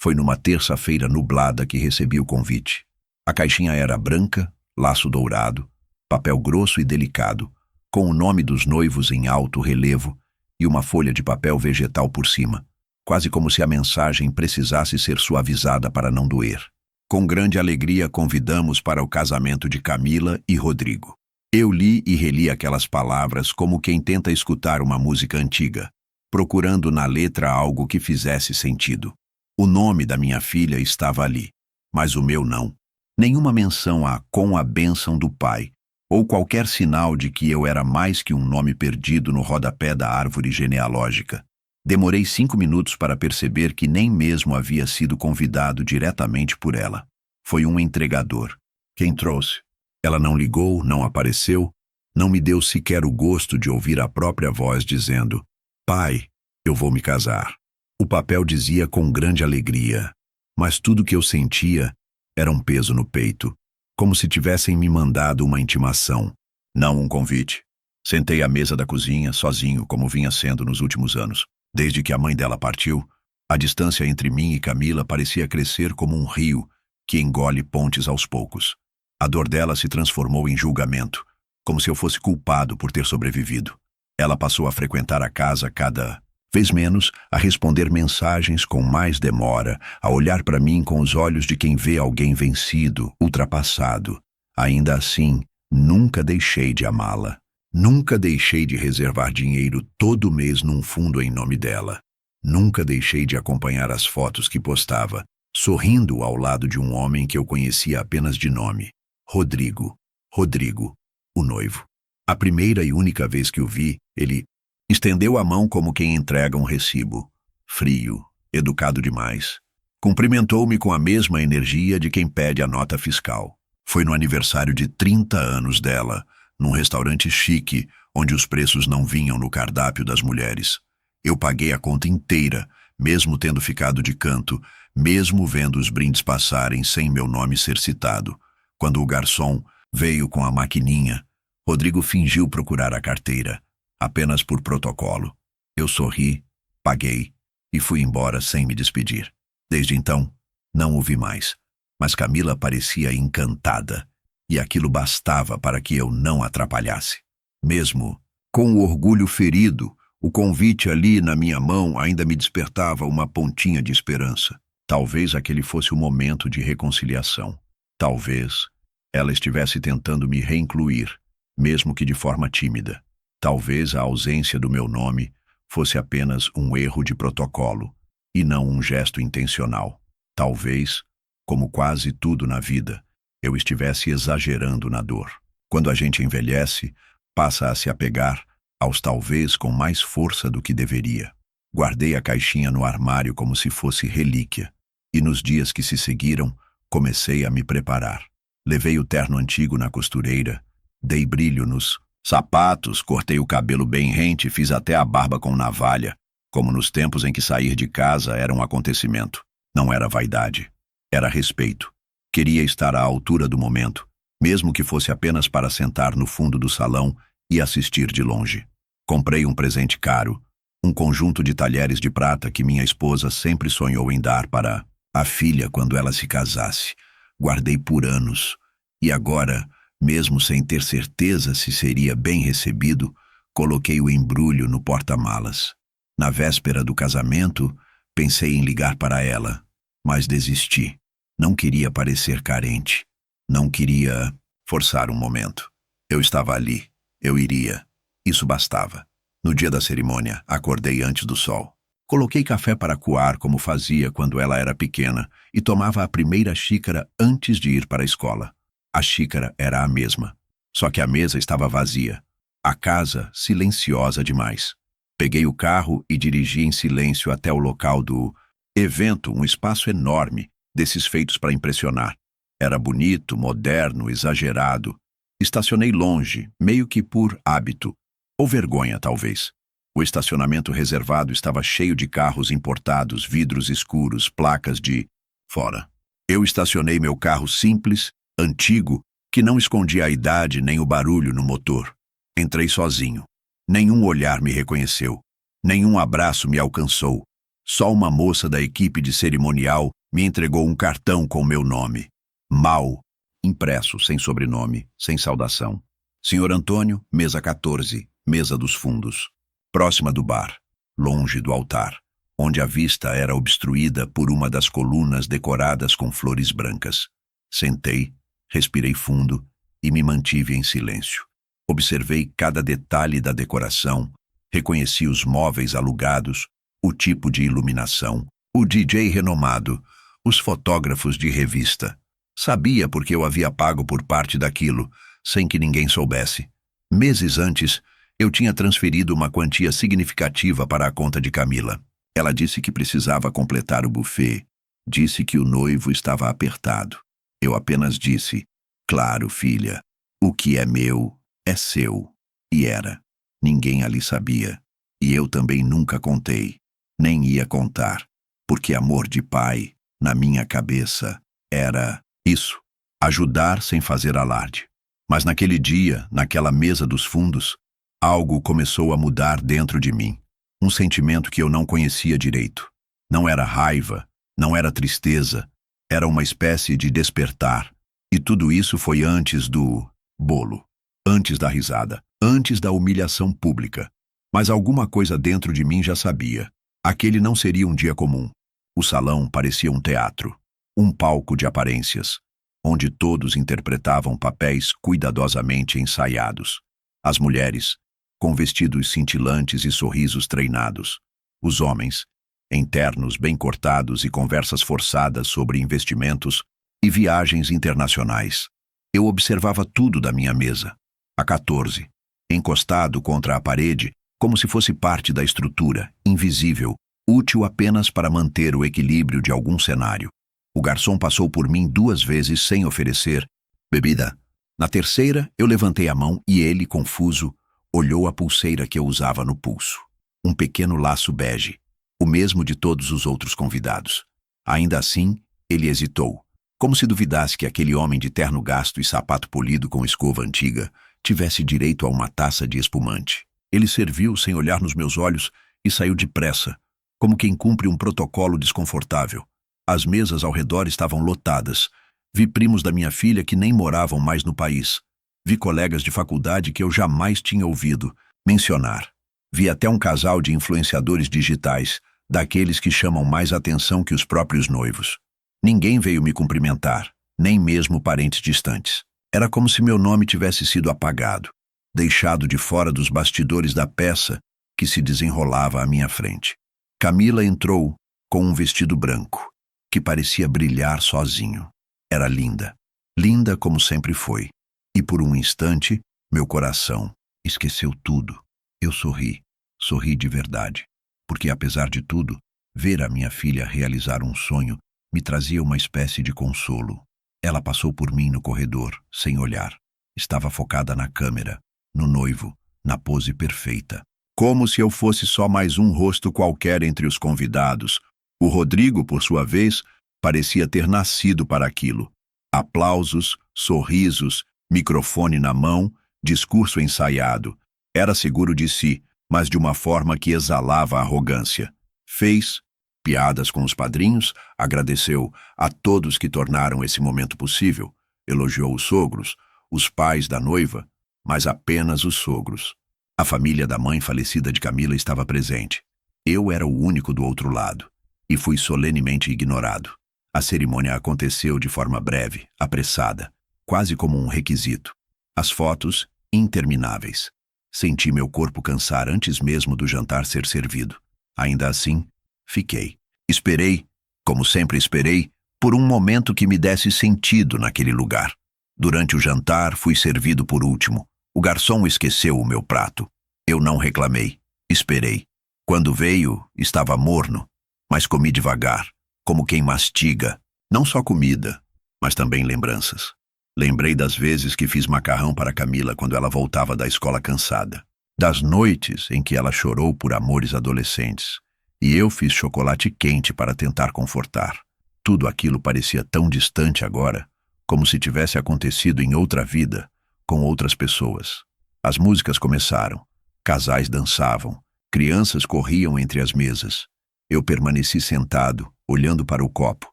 Foi numa terça-feira nublada que recebi o convite. A caixinha era branca, laço dourado, papel grosso e delicado, com o nome dos noivos em alto relevo e uma folha de papel vegetal por cima, quase como se a mensagem precisasse ser suavizada para não doer. Com grande alegria convidamos para o casamento de Camila e Rodrigo. Eu li e reli aquelas palavras como quem tenta escutar uma música antiga, procurando na letra algo que fizesse sentido. O nome da minha filha estava ali, mas o meu não. Nenhuma menção a "com a bênção do pai", ou qualquer sinal de que eu era mais que um nome perdido no rodapé da árvore genealógica. Demorei 5 minutos para perceber que nem mesmo havia sido convidado diretamente por ela. Foi um entregador. Quem trouxe? Ela não ligou, não apareceu, não me deu sequer o gosto de ouvir a própria voz dizendo: "Pai, eu vou me casar." O papel dizia com grande alegria, mas tudo que eu sentia era um peso no peito, como se tivessem me mandado uma intimação, não um convite. Sentei à mesa da cozinha, sozinho, como vinha sendo nos últimos anos. Desde que a mãe dela partiu, a distância entre mim e Camila parecia crescer como um rio que engole pontes aos poucos. A dor dela se transformou em julgamento, como se eu fosse culpado por ter sobrevivido. Ela passou a frequentar a casa cada vez menos, a responder mensagens com mais demora, a olhar para mim com os olhos de quem vê alguém vencido, ultrapassado. Ainda assim, nunca deixei de amá-la. Nunca deixei de reservar dinheiro todo mês num fundo em nome dela. Nunca deixei de acompanhar as fotos que postava, sorrindo ao lado de um homem que eu conhecia apenas de nome. Rodrigo. Rodrigo, o noivo. A primeira e única vez que o vi, ele estendeu a mão como quem entrega um recibo. Frio, educado demais. Cumprimentou-me com a mesma energia de quem pede a nota fiscal. Foi no aniversário de 30 anos dela, num restaurante chique, onde os preços não vinham no cardápio das mulheres. Eu paguei a conta inteira, mesmo tendo ficado de canto, mesmo vendo os brindes passarem sem meu nome ser citado. Quando o garçom veio com a maquininha, Rodrigo fingiu procurar a carteira, apenas por protocolo. Eu sorri, paguei e fui embora sem me despedir. Desde então, não o vi mais, mas Camila parecia encantada, e aquilo bastava para que eu não atrapalhasse. Mesmo com o orgulho ferido, o convite ali na minha mão ainda me despertava uma pontinha de esperança. Talvez aquele fosse o momento de reconciliação. Talvez ela estivesse tentando me reincluir, mesmo que de forma tímida. Talvez a ausência do meu nome fosse apenas um erro de protocolo, e não um gesto intencional. Talvez, como quase tudo na vida, eu estivesse exagerando na dor. Quando a gente envelhece, passa a se apegar aos talvez com mais força do que deveria. Guardei a caixinha no armário como se fosse relíquia, e nos dias que se seguiram, comecei a me preparar. Levei o terno antigo na costureira, dei brilho nos sapatos, cortei o cabelo bem rente e fiz até a barba com navalha, como nos tempos em que sair de casa era um acontecimento. Não era vaidade, era respeito. Queria estar à altura do momento, mesmo que fosse apenas para sentar no fundo do salão e assistir de longe. Comprei um presente caro, um conjunto de talheres de prata que minha esposa sempre sonhou em dar para a filha quando ela se casasse. Guardei por anos, e agora, mesmo sem ter certeza se seria bem recebido, coloquei o embrulho no porta-malas. Na véspera do casamento, pensei em ligar para ela, mas desisti. Não queria parecer carente. Não queria forçar um momento. Eu estava ali. Eu iria. Isso bastava. No dia da cerimônia, acordei antes do sol. Coloquei café para coar como fazia quando ela era pequena e tomava a primeira xícara antes de ir para a escola. A xícara era a mesma, só que a mesa estava vazia. A casa silenciosa demais. Peguei o carro e dirigi em silêncio até o local do evento, um espaço enorme, desses feitos para impressionar. Era bonito, moderno, exagerado. Estacionei longe, meio que por hábito, ou vergonha talvez. O estacionamento reservado estava cheio de carros importados, vidros escuros, placas de fora. Eu estacionei meu carro simples, antigo, que não escondia a idade nem o barulho no motor. Entrei sozinho. Nenhum olhar me reconheceu. Nenhum abraço me alcançou. Só uma moça da equipe de cerimonial me entregou um cartão com meu nome. Mal, impresso, sem sobrenome, sem saudação. Senhor Antônio, mesa 14, mesa dos fundos. Próxima do bar, longe do altar, onde a vista era obstruída por uma das colunas decoradas com flores brancas. Sentei, respirei fundo e me mantive em silêncio. Observei cada detalhe da decoração, reconheci os móveis alugados, o tipo de iluminação, o DJ renomado, os fotógrafos de revista. Sabia porque eu havia pago por parte daquilo, sem que ninguém soubesse. Meses antes, eu tinha transferido uma quantia significativa para a conta de Camila. Ela disse que precisava completar o buffet. Disse que o noivo estava apertado. Eu apenas disse, claro, filha, o que é meu é seu. E era. Ninguém ali sabia. E eu também nunca contei. Nem ia contar. Porque amor de pai, na minha cabeça, era isso. Ajudar sem fazer alarde. Mas naquele dia, naquela mesa dos fundos, algo começou a mudar dentro de mim. Um sentimento que eu não conhecia direito. Não era raiva, não era tristeza, era uma espécie de despertar. E tudo isso foi antes do bolo, antes da risada, antes da humilhação pública. Mas alguma coisa dentro de mim já sabia. Aquele não seria um dia comum. O salão parecia um teatro, um palco de aparências, onde todos interpretavam papéis cuidadosamente ensaiados. As mulheres, com vestidos cintilantes e sorrisos treinados. Os homens, em ternos bem cortados e conversas forçadas sobre investimentos e viagens internacionais. Eu observava tudo da minha mesa, a 14, encostado contra a parede, como se fosse parte da estrutura, invisível, útil apenas para manter o equilíbrio de algum cenário. O garçom passou por mim 2 vezes sem oferecer bebida. Na terceira, eu levantei a mão e ele, confuso, olhou a pulseira que eu usava no pulso. Um pequeno laço bege, o mesmo de todos os outros convidados. Ainda assim, ele hesitou, como se duvidasse que aquele homem de terno gasto e sapato polido com escova antiga tivesse direito a uma taça de espumante. Ele serviu sem olhar nos meus olhos e saiu depressa, como quem cumpre um protocolo desconfortável. As mesas ao redor estavam lotadas. Vi primos da minha filha que nem moravam mais no país. Vi colegas de faculdade que eu jamais tinha ouvido mencionar. Vi até um casal de influenciadores digitais, daqueles que chamam mais atenção que os próprios noivos. Ninguém veio me cumprimentar, nem mesmo parentes distantes. Era como se meu nome tivesse sido apagado, deixado de fora dos bastidores da peça que se desenrolava à minha frente. Camila entrou com um vestido branco, que parecia brilhar sozinho. Era linda, linda como sempre foi. E por um instante, meu coração esqueceu tudo. Eu sorri de verdade, porque apesar de tudo, ver a minha filha realizar um sonho me trazia uma espécie de consolo. Ela passou por mim no corredor, sem olhar. Estava focada na câmera, no noivo, na pose perfeita. Como se eu fosse só mais um rosto qualquer entre os convidados. O Rodrigo, por sua vez, parecia ter nascido para aquilo. Aplausos, sorrisos, microfone na mão, discurso ensaiado. Era seguro de si, mas de uma forma que exalava arrogância. Fez piadas com os padrinhos, agradeceu a todos que tornaram esse momento possível, elogiou os sogros, os pais da noiva, mas apenas os sogros. A família da mãe falecida de Camila estava presente. Eu era o único do outro lado, e fui solenemente ignorado. A cerimônia aconteceu de forma breve, apressada, quase como um requisito. As fotos, intermináveis. Senti meu corpo cansar antes mesmo do jantar ser servido. Ainda assim, fiquei. Esperei, como sempre esperei, por um momento que me desse sentido naquele lugar. Durante o jantar, fui servido por último. O garçom esqueceu o meu prato. Eu não reclamei. Esperei. Quando veio, estava morno, mas comi devagar, como quem mastiga, não só comida, mas também lembranças. Lembrei das vezes que fiz macarrão para Camila quando ela voltava da escola cansada. Das noites em que ela chorou por amores adolescentes. E eu fiz chocolate quente para tentar confortar. Tudo aquilo parecia tão distante agora, como se tivesse acontecido em outra vida, com outras pessoas. As músicas começaram. Casais dançavam. Crianças corriam entre as mesas. Eu permaneci sentado, olhando para o copo.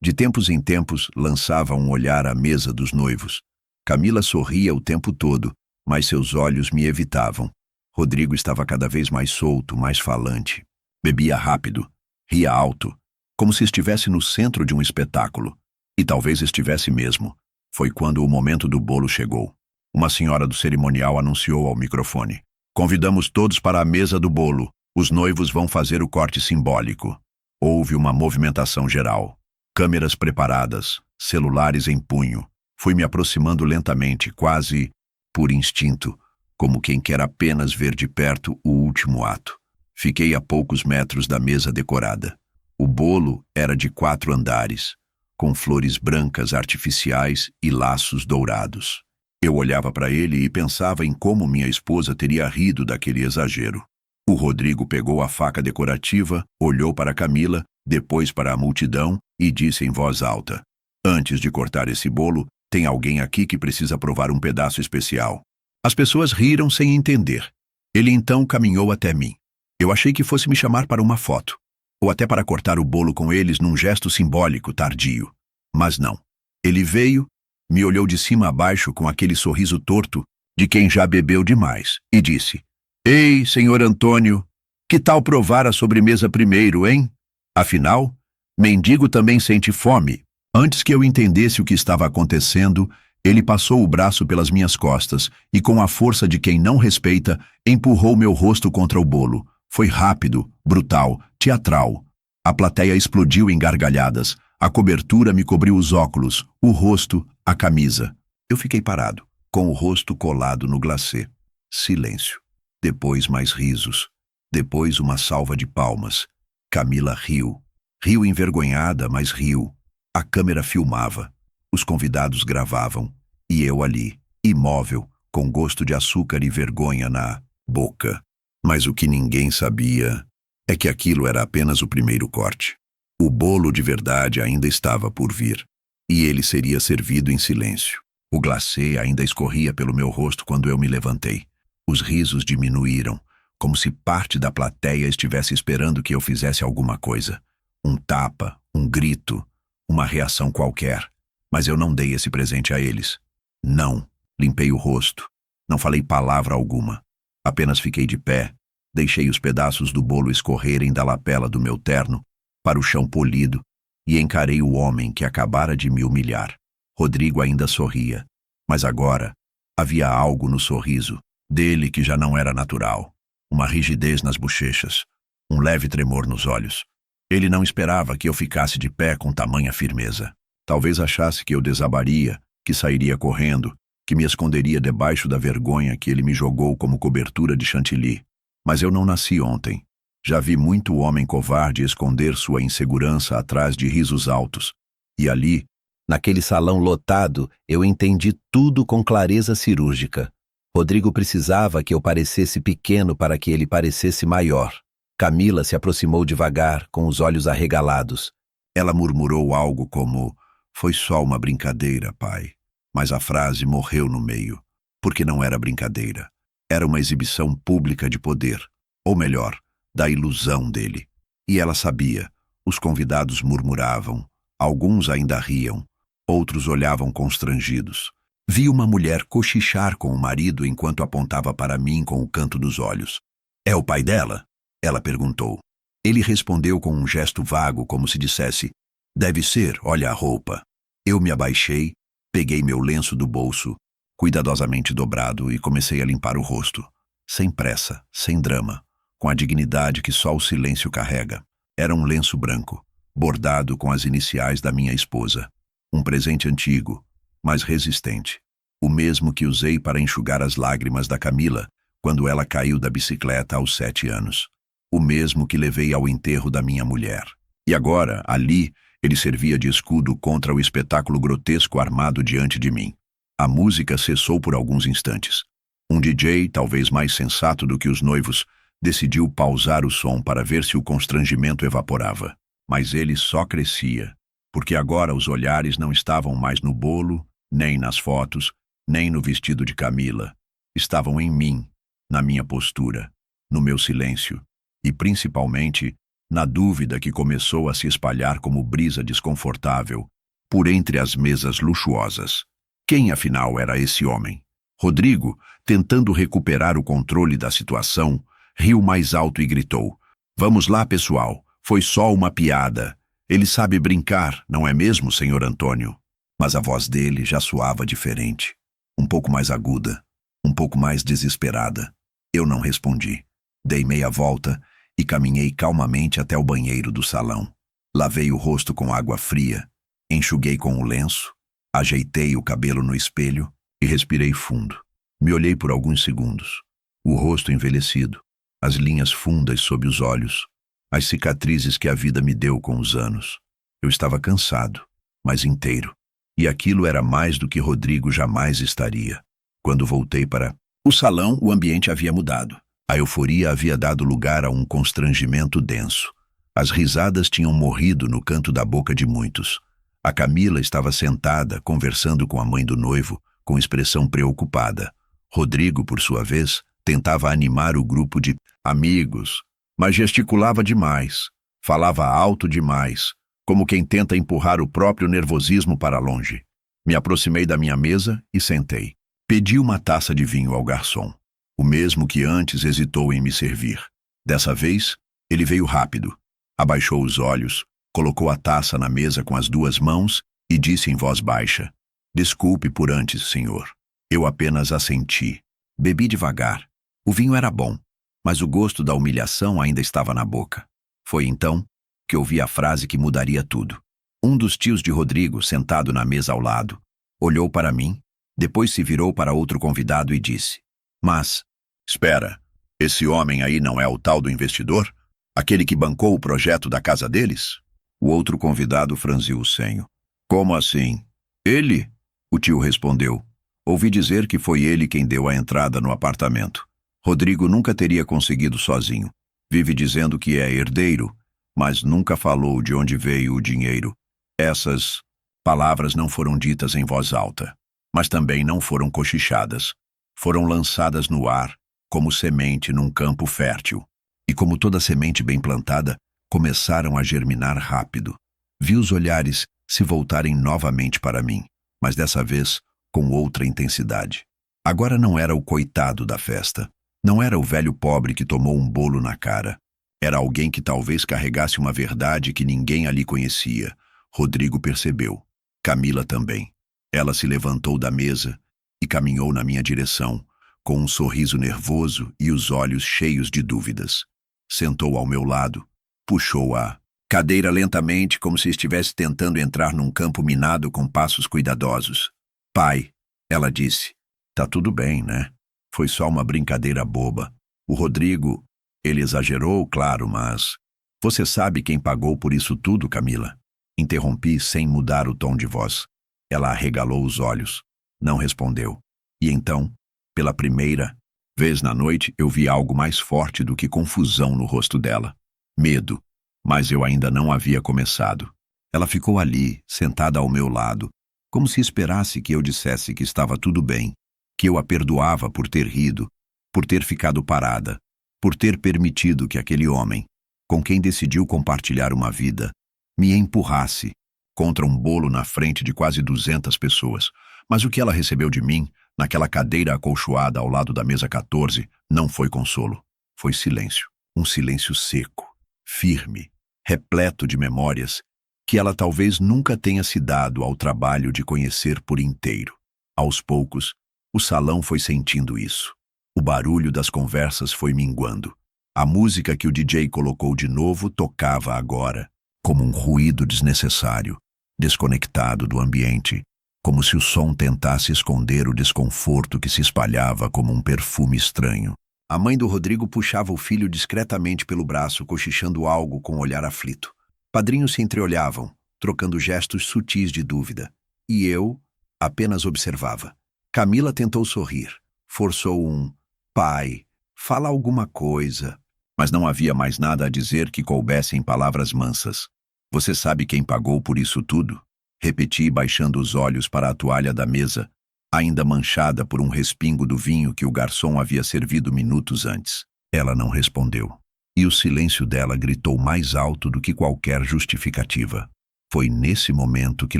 De tempos em tempos, lançava um olhar à mesa dos noivos. Camila sorria o tempo todo, mas seus olhos me evitavam. Rodrigo estava cada vez mais solto, mais falante. Bebia rápido, ria alto, como se estivesse no centro de um espetáculo. E talvez estivesse mesmo. Foi quando o momento do bolo chegou. Uma senhora do cerimonial anunciou ao microfone: "Convidamos todos para a mesa do bolo. Os noivos vão fazer o corte simbólico." Houve uma movimentação geral. Câmeras preparadas, celulares em punho. Fui me aproximando lentamente, quase por instinto, como quem quer apenas ver de perto o último ato. Fiquei a poucos metros da mesa decorada. O bolo era de 4 andares, com flores brancas artificiais e laços dourados. Eu olhava para ele e pensava em como minha esposa teria rido daquele exagero. O Rodrigo pegou a faca decorativa, olhou para Camila, depois para a multidão e disse em voz alta: "Antes de cortar esse bolo, tem alguém aqui que precisa provar um pedaço especial." As pessoas riram sem entender. Ele então caminhou até mim. Eu achei que fosse me chamar para uma foto, ou até para cortar o bolo com eles num gesto simbólico tardio. Mas não. Ele veio, me olhou de cima a baixo com aquele sorriso torto de quem já bebeu demais e disse: "Ei, senhor Antônio, que tal provar a sobremesa primeiro, hein? Afinal, mendigo também sente fome." Antes que eu entendesse o que estava acontecendo, ele passou o braço pelas minhas costas e, com a força de quem não respeita, empurrou meu rosto contra o bolo. Foi rápido, brutal, teatral. A plateia explodiu em gargalhadas. A cobertura me cobriu os óculos, o rosto, a camisa. Eu fiquei parado, com o rosto colado no glacê. Silêncio. Depois mais risos. Depois uma salva de palmas. Camila riu. Riu envergonhada, mas riu. A câmera filmava. Os convidados gravavam. E eu ali, imóvel, com gosto de açúcar e vergonha na boca. Mas o que ninguém sabia é que aquilo era apenas o primeiro corte. O bolo de verdade ainda estava por vir. E ele seria servido em silêncio. O glacê ainda escorria pelo meu rosto quando eu me levantei. Os risos diminuíram, como se parte da plateia estivesse esperando que eu fizesse alguma coisa. Um tapa, um grito, uma reação qualquer. Mas eu não dei esse presente a eles. Não. Limpei o rosto. Não falei palavra alguma. Apenas fiquei de pé. Deixei os pedaços do bolo escorrerem da lapela do meu terno para o chão polido e encarei o homem que acabara de me humilhar. Rodrigo ainda sorria, mas agora havia algo no sorriso dele que já não era natural. Uma rigidez nas bochechas, um leve tremor nos olhos. Ele não esperava que eu ficasse de pé com tamanha firmeza. Talvez achasse que eu desabaria, que sairia correndo, que me esconderia debaixo da vergonha que ele me jogou como cobertura de chantilly. Mas eu não nasci ontem. Já vi muito homem covarde esconder sua insegurança atrás de risos altos. E ali, naquele salão lotado, eu entendi tudo com clareza cirúrgica. Rodrigo precisava que eu parecesse pequeno para que ele parecesse maior. Camila se aproximou devagar, com os olhos arregalados. Ela murmurou algo como: "Foi só uma brincadeira, pai." Mas a frase morreu no meio, porque não era brincadeira. Era uma exibição pública de poder, ou melhor, da ilusão dele. E ela sabia. Os convidados murmuravam, alguns ainda riam, outros olhavam constrangidos. Vi uma mulher cochichar com o marido enquanto apontava para mim com o canto dos olhos. "É o pai dela?" ela perguntou. Ele respondeu com um gesto vago, como se dissesse: "Deve ser, olha a roupa." Eu me abaixei, peguei meu lenço do bolso, cuidadosamente dobrado, e comecei a limpar o rosto. Sem pressa, sem drama, com a dignidade que só o silêncio carrega. Era um lenço branco, bordado com as iniciais da minha esposa. Um presente antigo, mas resistente. O mesmo que usei para enxugar as lágrimas da Camila quando ela caiu da bicicleta aos 7 anos. O mesmo que levei ao enterro da minha mulher. E agora, ali, ele servia de escudo contra o espetáculo grotesco armado diante de mim. A música cessou por alguns instantes. Um DJ, talvez mais sensato do que os noivos, decidiu pausar o som para ver se o constrangimento evaporava. Mas ele só crescia, porque agora os olhares não estavam mais no bolo, nem nas fotos, nem no vestido de Camila. Estavam em mim, na minha postura, no meu silêncio e, principalmente, na dúvida que começou a se espalhar como brisa desconfortável por entre as mesas luxuosas. Quem, afinal, era esse homem? Rodrigo, tentando recuperar o controle da situação, riu mais alto e gritou: "Vamos lá, pessoal, foi só uma piada. Ele sabe brincar, não é mesmo, senhor Antônio?" Mas a voz dele já soava diferente, um pouco mais aguda, um pouco mais desesperada. Eu não respondi. Dei meia volta e caminhei calmamente até o banheiro do salão. Lavei o rosto com água fria, enxuguei com o lenço, ajeitei o cabelo no espelho e respirei fundo. Me olhei por alguns segundos. O rosto envelhecido, as linhas fundas sob os olhos, as cicatrizes que a vida me deu com os anos. Eu estava cansado, mas inteiro. E aquilo era mais do que Rodrigo jamais estaria. Quando voltei para o salão, o ambiente havia mudado. A euforia havia dado lugar a um constrangimento denso. As risadas tinham morrido no canto da boca de muitos. A Camila estava sentada, conversando com a mãe do noivo, com expressão preocupada. Rodrigo, por sua vez, tentava animar o grupo de amigos, mas gesticulava demais, falava alto demais, como quem tenta empurrar o próprio nervosismo para longe. Me aproximei da minha mesa e sentei. Pedi uma taça de vinho ao garçom, o mesmo que antes hesitou em me servir. Dessa vez, ele veio rápido, abaixou os olhos, colocou a taça na mesa com as duas mãos e disse em voz baixa: "Desculpe por antes, senhor." Eu apenas assenti. Bebi devagar. O vinho era bom, mas o gosto da humilhação ainda estava na boca. Foi então que ouvi a frase que mudaria tudo. Um dos tios de Rodrigo, sentado na mesa ao lado, olhou para mim, depois se virou para outro convidado e disse: "Mas, espera, esse homem aí não é o tal do investidor? Aquele que bancou o projeto da casa deles?" O outro convidado franziu o senho. "Como assim?" "Ele?" O tio respondeu. "Ouvi dizer que foi ele quem deu a entrada no apartamento. Rodrigo nunca teria conseguido sozinho. Vive dizendo que é herdeiro, mas nunca falou de onde veio o dinheiro." Essas palavras não foram ditas em voz alta, mas também não foram cochichadas. Foram lançadas no ar, como semente num campo fértil. E como toda semente bem plantada, começaram a germinar rápido. Vi os olhares se voltarem novamente para mim, mas dessa vez com outra intensidade. Agora não era o coitado da festa. Não era o velho pobre que tomou um bolo na cara. Era alguém que talvez carregasse uma verdade que ninguém ali conhecia. Rodrigo percebeu. Camila também. Ela se levantou da mesa e caminhou na minha direção, com um sorriso nervoso e os olhos cheios de dúvidas. Sentou ao meu lado, puxou a cadeira lentamente, como se estivesse tentando entrar num campo minado com passos cuidadosos. "Pai," ela disse, "tá tudo bem, né? Foi só uma brincadeira boba. O Rodrigo, ele exagerou, claro, mas... Você sabe quem pagou por isso tudo, Camila?" Interrompi sem mudar o tom de voz. Ela arregalou os olhos. Não respondeu. E então, pela primeira vez na noite, eu vi algo mais forte do que confusão no rosto dela. Medo. Mas eu ainda não havia começado. Ela ficou ali, sentada ao meu lado, como se esperasse que eu dissesse que estava tudo bem, que eu a perdoava por ter rido, por ter ficado parada, por ter permitido que aquele homem, com quem decidiu compartilhar uma vida, me empurrasse contra um bolo na frente de quase 200 pessoas. Mas o que ela recebeu de mim, naquela cadeira acolchoada ao lado da mesa 14, não foi consolo. Foi silêncio. Um silêncio seco, firme, repleto de memórias que ela talvez nunca tenha se dado ao trabalho de conhecer por inteiro. Aos poucos, o salão foi sentindo isso. O barulho das conversas foi minguando. A música que o DJ colocou de novo tocava agora, como um ruído desnecessário, desconectado do ambiente, como se o som tentasse esconder o desconforto que se espalhava como um perfume estranho. A mãe do Rodrigo puxava o filho discretamente pelo braço, cochichando algo com um olhar aflito. Padrinhos se entreolhavam, trocando gestos sutis de dúvida. E eu apenas observava. Camila tentou sorrir, forçou um "pai, fala alguma coisa", mas não havia mais nada a dizer que coubesse em palavras mansas. "Você sabe quem pagou por isso tudo?" Repeti, baixando os olhos para a toalha da mesa, ainda manchada por um respingo do vinho que o garçom havia servido minutos antes. Ela não respondeu. e o silêncio dela gritou mais alto do que qualquer justificativa. Foi nesse momento que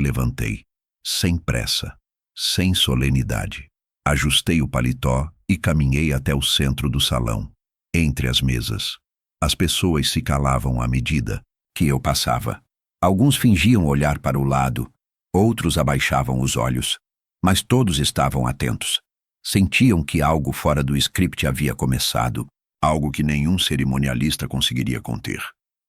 levantei, sem pressa, sem solenidade. Ajustei o paletó e caminhei até o centro do salão, entre as mesas. As pessoas se calavam à medida que eu passava. Alguns fingiam olhar para o lado, outros abaixavam os olhos, mas todos estavam atentos. Sentiam que algo fora do script havia começado, algo que nenhum cerimonialista conseguiria conter.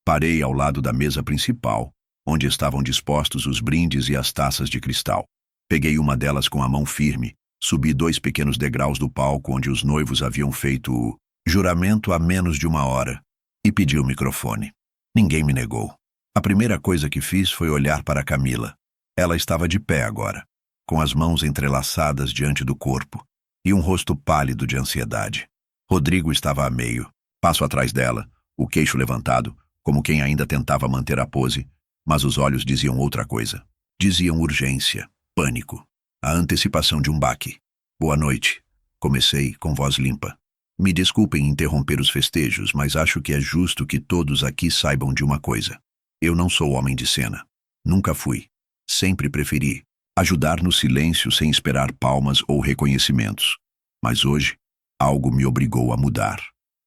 Parei ao lado da mesa principal, onde estavam dispostos os brindes e as taças de cristal. Peguei uma delas com a mão firme, subi 2 pequenos degraus do palco onde os noivos haviam feito o juramento há menos de 1 hora, e pedi o microfone. Ninguém me negou. A primeira coisa que fiz foi olhar para Camila. Ela estava de pé agora, com as mãos entrelaçadas diante do corpo, e um rosto pálido de ansiedade. Rodrigo estava a meio, passo atrás dela, o queixo levantado, como quem ainda tentava manter a pose, mas os olhos diziam outra coisa. Diziam urgência, pânico, a antecipação de um baque. Boa noite. Comecei com voz limpa. Me desculpem interromper os festejos, mas acho que é justo que todos aqui saibam de uma coisa. Eu não sou homem de cena. Nunca fui. Sempre preferi ajudar no silêncio sem esperar palmas ou reconhecimentos. Mas hoje, algo me obrigou a mudar.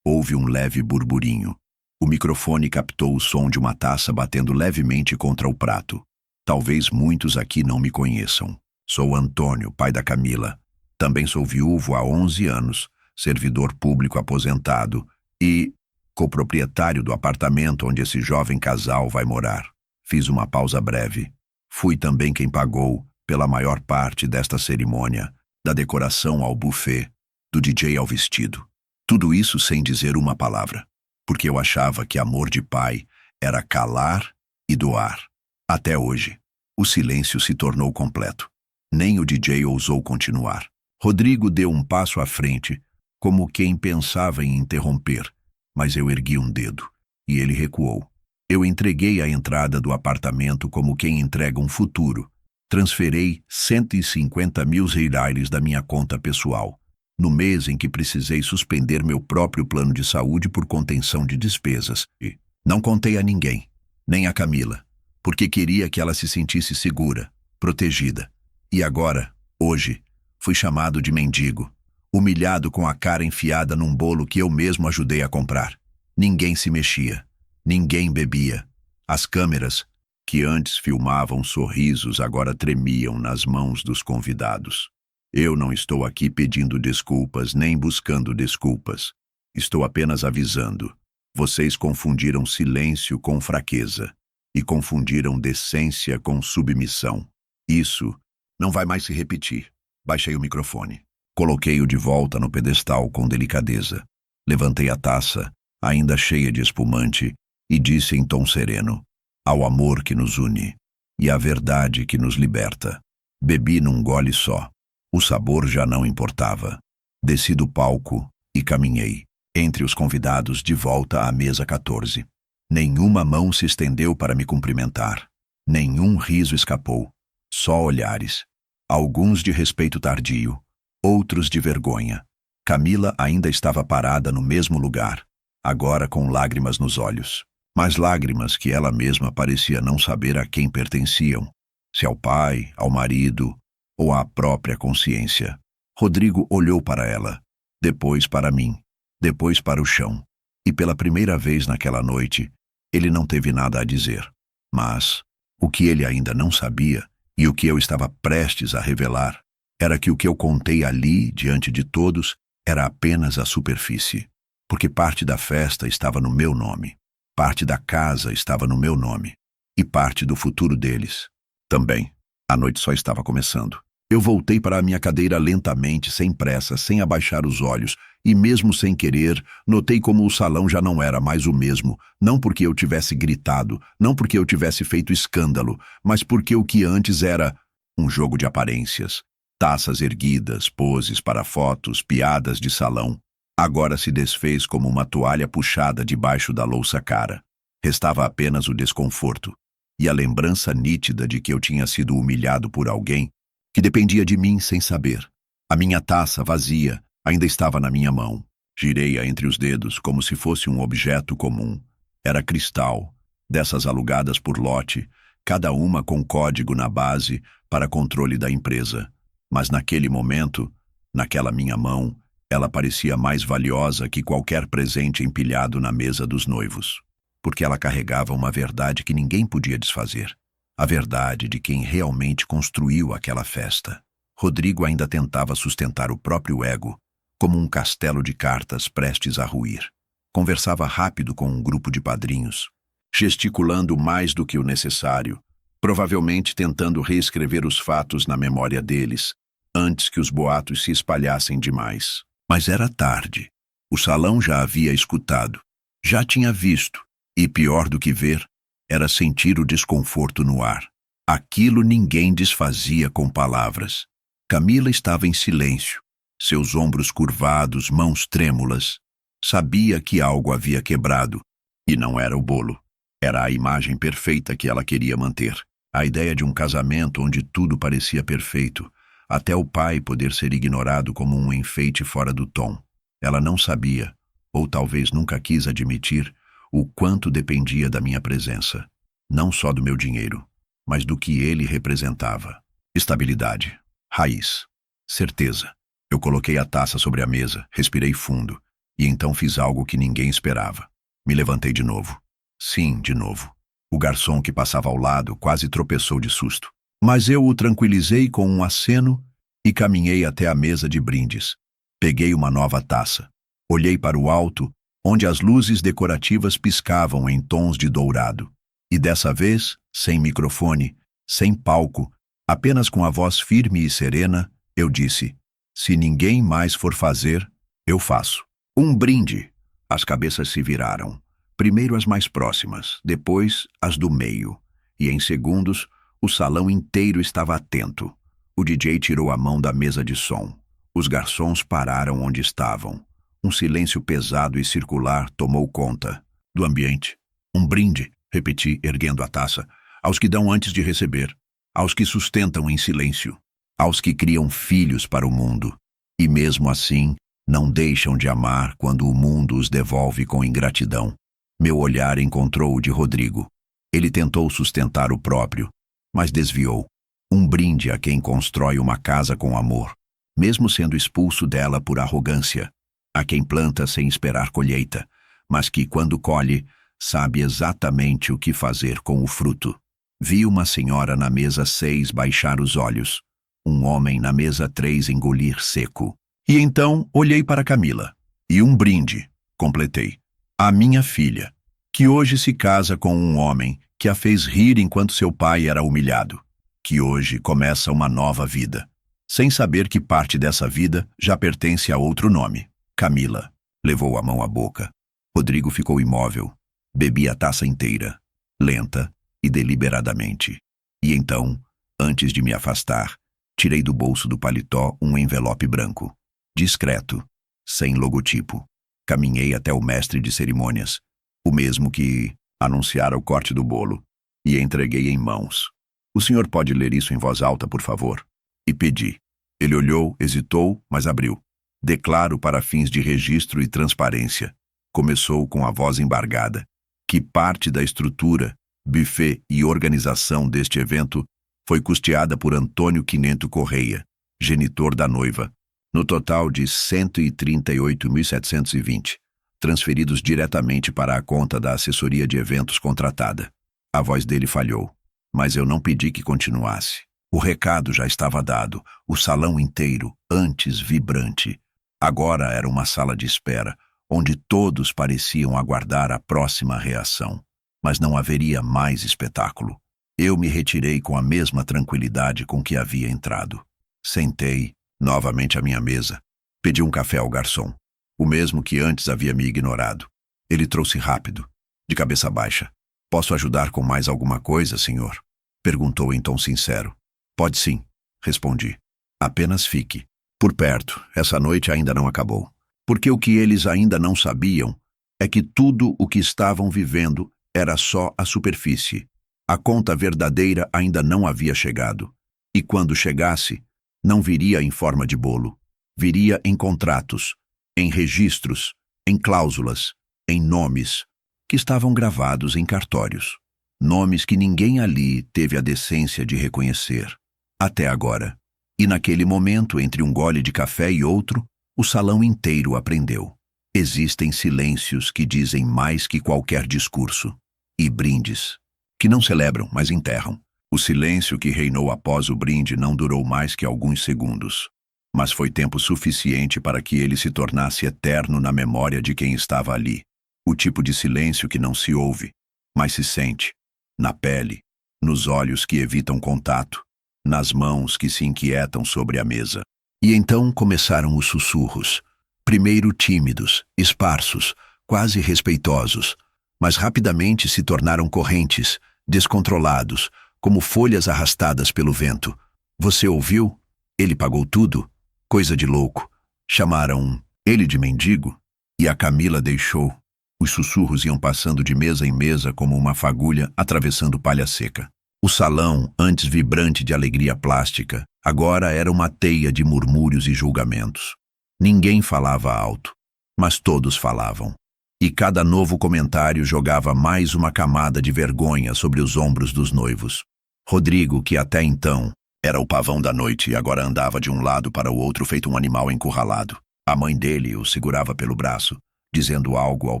Houve um leve burburinho. O microfone captou o som de uma taça batendo levemente contra o prato. Talvez muitos aqui não me conheçam. Sou Antônio, pai da Camila. Também sou viúvo há 11 anos, servidor público aposentado e coproprietário do apartamento onde esse jovem casal vai morar. Fiz uma pausa breve. Fui também quem pagou, pela maior parte desta cerimônia, da decoração ao buffet, do DJ ao vestido. Tudo isso sem dizer uma palavra, porque eu achava que amor de pai era calar e doar. Até hoje, o silêncio se tornou completo. Nem o DJ ousou continuar. Rodrigo deu um passo à frente, como quem pensava em interromper, mas eu ergui um dedo, e ele recuou. Eu entreguei a entrada do apartamento como quem entrega um futuro. Transferei 150 mil reais da minha conta pessoal, no mês em que precisei suspender meu próprio plano de saúde por contenção de despesas. E não contei a ninguém, nem a Camila, porque queria que ela se sentisse segura, protegida. E agora, hoje, fui chamado de mendigo, humilhado com a cara enfiada num bolo que eu mesmo ajudei a comprar. Ninguém se mexia, ninguém bebia. As câmeras, que antes filmavam sorrisos, agora tremiam nas mãos dos convidados. Eu não estou aqui pedindo desculpas nem buscando desculpas. Estou apenas avisando. Vocês confundiram silêncio com fraqueza e confundiram decência com submissão. Isso não vai mais se repetir. Baixei o microfone. Coloquei-o de volta no pedestal com delicadeza. Levantei a taça, ainda cheia de espumante, e disse em tom sereno: ao amor que nos une e à verdade que nos liberta. Bebi num gole só. O sabor já não importava. Desci do palco e caminhei, entre os convidados, de volta à mesa 14. Nenhuma mão se estendeu para me cumprimentar. Nenhum riso escapou. Só olhares. Alguns de respeito tardio, outros de vergonha. Camila ainda estava parada no mesmo lugar, agora com lágrimas nos olhos. Mas lágrimas que ela mesma parecia não saber a quem pertenciam, se ao pai, ao marido ou à própria consciência. Rodrigo olhou para ela, depois para mim, depois para o chão, e pela primeira vez naquela noite, ele não teve nada a dizer. Mas o que ele ainda não sabia, e o que eu estava prestes a revelar, era que o que eu contei ali, diante de todos, era apenas a superfície, porque parte da festa estava no meu nome. Parte da casa estava no meu nome, e parte do futuro deles também. A noite só estava começando. Eu voltei para a minha cadeira lentamente, sem pressa, sem abaixar os olhos, e mesmo sem querer, notei como o salão já não era mais o mesmo, não porque eu tivesse gritado, não porque eu tivesse feito escândalo, mas porque o que antes era um jogo de aparências, taças erguidas, poses para fotos, piadas de salão, agora se desfez como uma toalha puxada debaixo da louça cara. Restava apenas o desconforto e a lembrança nítida de que eu tinha sido humilhado por alguém que dependia de mim sem saber. A minha taça vazia ainda estava na minha mão. Girei-a entre os dedos como se fosse um objeto comum. Era cristal, dessas alugadas por lote, cada uma com código na base para controle da empresa. Mas naquele momento, naquela minha mão, ela parecia mais valiosa que qualquer presente empilhado na mesa dos noivos, porque ela carregava uma verdade que ninguém podia desfazer. A verdade de quem realmente construiu aquela festa. Rodrigo ainda tentava sustentar o próprio ego, como um castelo de cartas prestes a ruir. Conversava rápido com um grupo de padrinhos, gesticulando mais do que o necessário, provavelmente tentando reescrever os fatos na memória deles, antes que os boatos se espalhassem demais. Mas era tarde. O salão já havia escutado, já tinha visto, e pior do que ver, era sentir o desconforto no ar. Aquilo ninguém desfazia com palavras. Camila estava em silêncio, seus ombros curvados, mãos trêmulas. Sabia que algo havia quebrado, e não era o bolo. Era a imagem perfeita que ela queria manter. A ideia de um casamento onde tudo parecia perfeito, até o pai poder ser ignorado como um enfeite fora do tom. Ela não sabia, ou talvez nunca quis admitir, o quanto dependia da minha presença. Não só do meu dinheiro, mas do que ele representava. Estabilidade. Raiz. Certeza. Eu coloquei a taça sobre a mesa, respirei fundo, e então fiz algo que ninguém esperava. Me levantei de novo. Sim, de novo. O garçom que passava ao lado quase tropeçou de susto. Mas eu o tranquilizei com um aceno e caminhei até a mesa de brindes. Peguei uma nova taça. Olhei para o alto, onde as luzes decorativas piscavam em tons de dourado. E dessa vez, sem microfone, sem palco, apenas com a voz firme e serena, eu disse: se ninguém mais for fazer, eu faço. Um brinde. As cabeças se viraram. Primeiro as mais próximas, depois as do meio. E em segundos, o salão inteiro estava atento. O DJ tirou a mão da mesa de som. Os garçons pararam onde estavam. Um silêncio pesado e circular tomou conta do ambiente. Um brinde, repeti, erguendo a taça, aos que dão antes de receber, aos que sustentam em silêncio, aos que criam filhos para o mundo, e mesmo assim não deixam de amar quando o mundo os devolve com ingratidão. Meu olhar encontrou o de Rodrigo. Ele tentou sustentar o próprio, mas desviou. Um brinde a quem constrói uma casa com amor, mesmo sendo expulso dela por arrogância. A quem planta sem esperar colheita, mas que, quando colhe, sabe exatamente o que fazer com o fruto. Vi uma senhora na mesa 6 baixar os olhos, um homem na mesa 3 engolir seco. E então olhei para Camila. E um brinde, completei. A minha filha, que hoje se casa com um homem que a fez rir enquanto seu pai era humilhado, que hoje começa uma nova vida, sem saber que parte dessa vida já pertence a outro nome. Camila levou a mão à boca. Rodrigo ficou imóvel. Bebi a taça inteira, lenta e deliberadamente. E então, antes de me afastar, tirei do bolso do paletó um envelope branco, discreto, sem logotipo. Caminhei até o mestre de cerimônias, o mesmo que anunciara o corte do bolo, e entreguei em mãos. O senhor pode ler isso em voz alta, por favor? E pedi. Ele olhou, hesitou, mas abriu. Declaro para fins de registro e transparência. Começou com a voz embargada, que parte da estrutura, buffet e organização deste evento foi custeada por Antônio Quinento Correia, genitor da noiva, no total de 138.720, transferidos diretamente para a conta da assessoria de eventos contratada. A voz dele falhou, mas eu não pedi que continuasse. O recado já estava dado, o salão inteiro, antes vibrante. Agora era uma sala de espera, onde todos pareciam aguardar a próxima reação. Mas não haveria mais espetáculo. Eu me retirei com a mesma tranquilidade com que havia entrado. Sentei, novamente à minha mesa. Pedi um café ao garçom, o mesmo que antes havia me ignorado. Ele trouxe rápido, de cabeça baixa. Posso ajudar com mais alguma coisa, senhor? Perguntou em tom sincero. Pode sim, respondi. Apenas fique. Por perto, essa noite ainda não acabou. Porque o que eles ainda não sabiam é que tudo o que estavam vivendo era só a superfície. A conta verdadeira ainda não havia chegado. E quando chegasse, não viria em forma de bolo. Viria em contratos, em registros, em cláusulas, em nomes, que estavam gravados em cartórios. Nomes que ninguém ali teve a decência de reconhecer, até agora. E naquele momento, entre um gole de café e outro, o salão inteiro aprendeu. Existem silêncios que dizem mais que qualquer discurso. E brindes, que não celebram, mas enterram. O silêncio que reinou após o brinde não durou mais que alguns segundos. Mas foi tempo suficiente para que ele se tornasse eterno na memória de quem estava ali. O tipo de silêncio que não se ouve, mas se sente. Na pele, nos olhos que evitam contato, nas mãos que se inquietam sobre a mesa. E então começaram os sussurros. Primeiro tímidos, esparsos, quase respeitosos, mas rapidamente se tornaram correntes, descontrolados, como folhas arrastadas pelo vento. Você ouviu? Ele pagou tudo? Coisa de louco. Chamaram ele de mendigo? E a Camila deixou. Os sussurros iam passando de mesa em mesa como uma fagulha atravessando palha seca. O salão, antes vibrante de alegria plástica, agora era uma teia de murmúrios e julgamentos. Ninguém falava alto, mas todos falavam. E cada novo comentário jogava mais uma camada de vergonha sobre os ombros dos noivos. Rodrigo, que até então era o pavão da noite e agora andava de um lado para o outro feito um animal encurralado. A mãe dele o segurava pelo braço, dizendo algo ao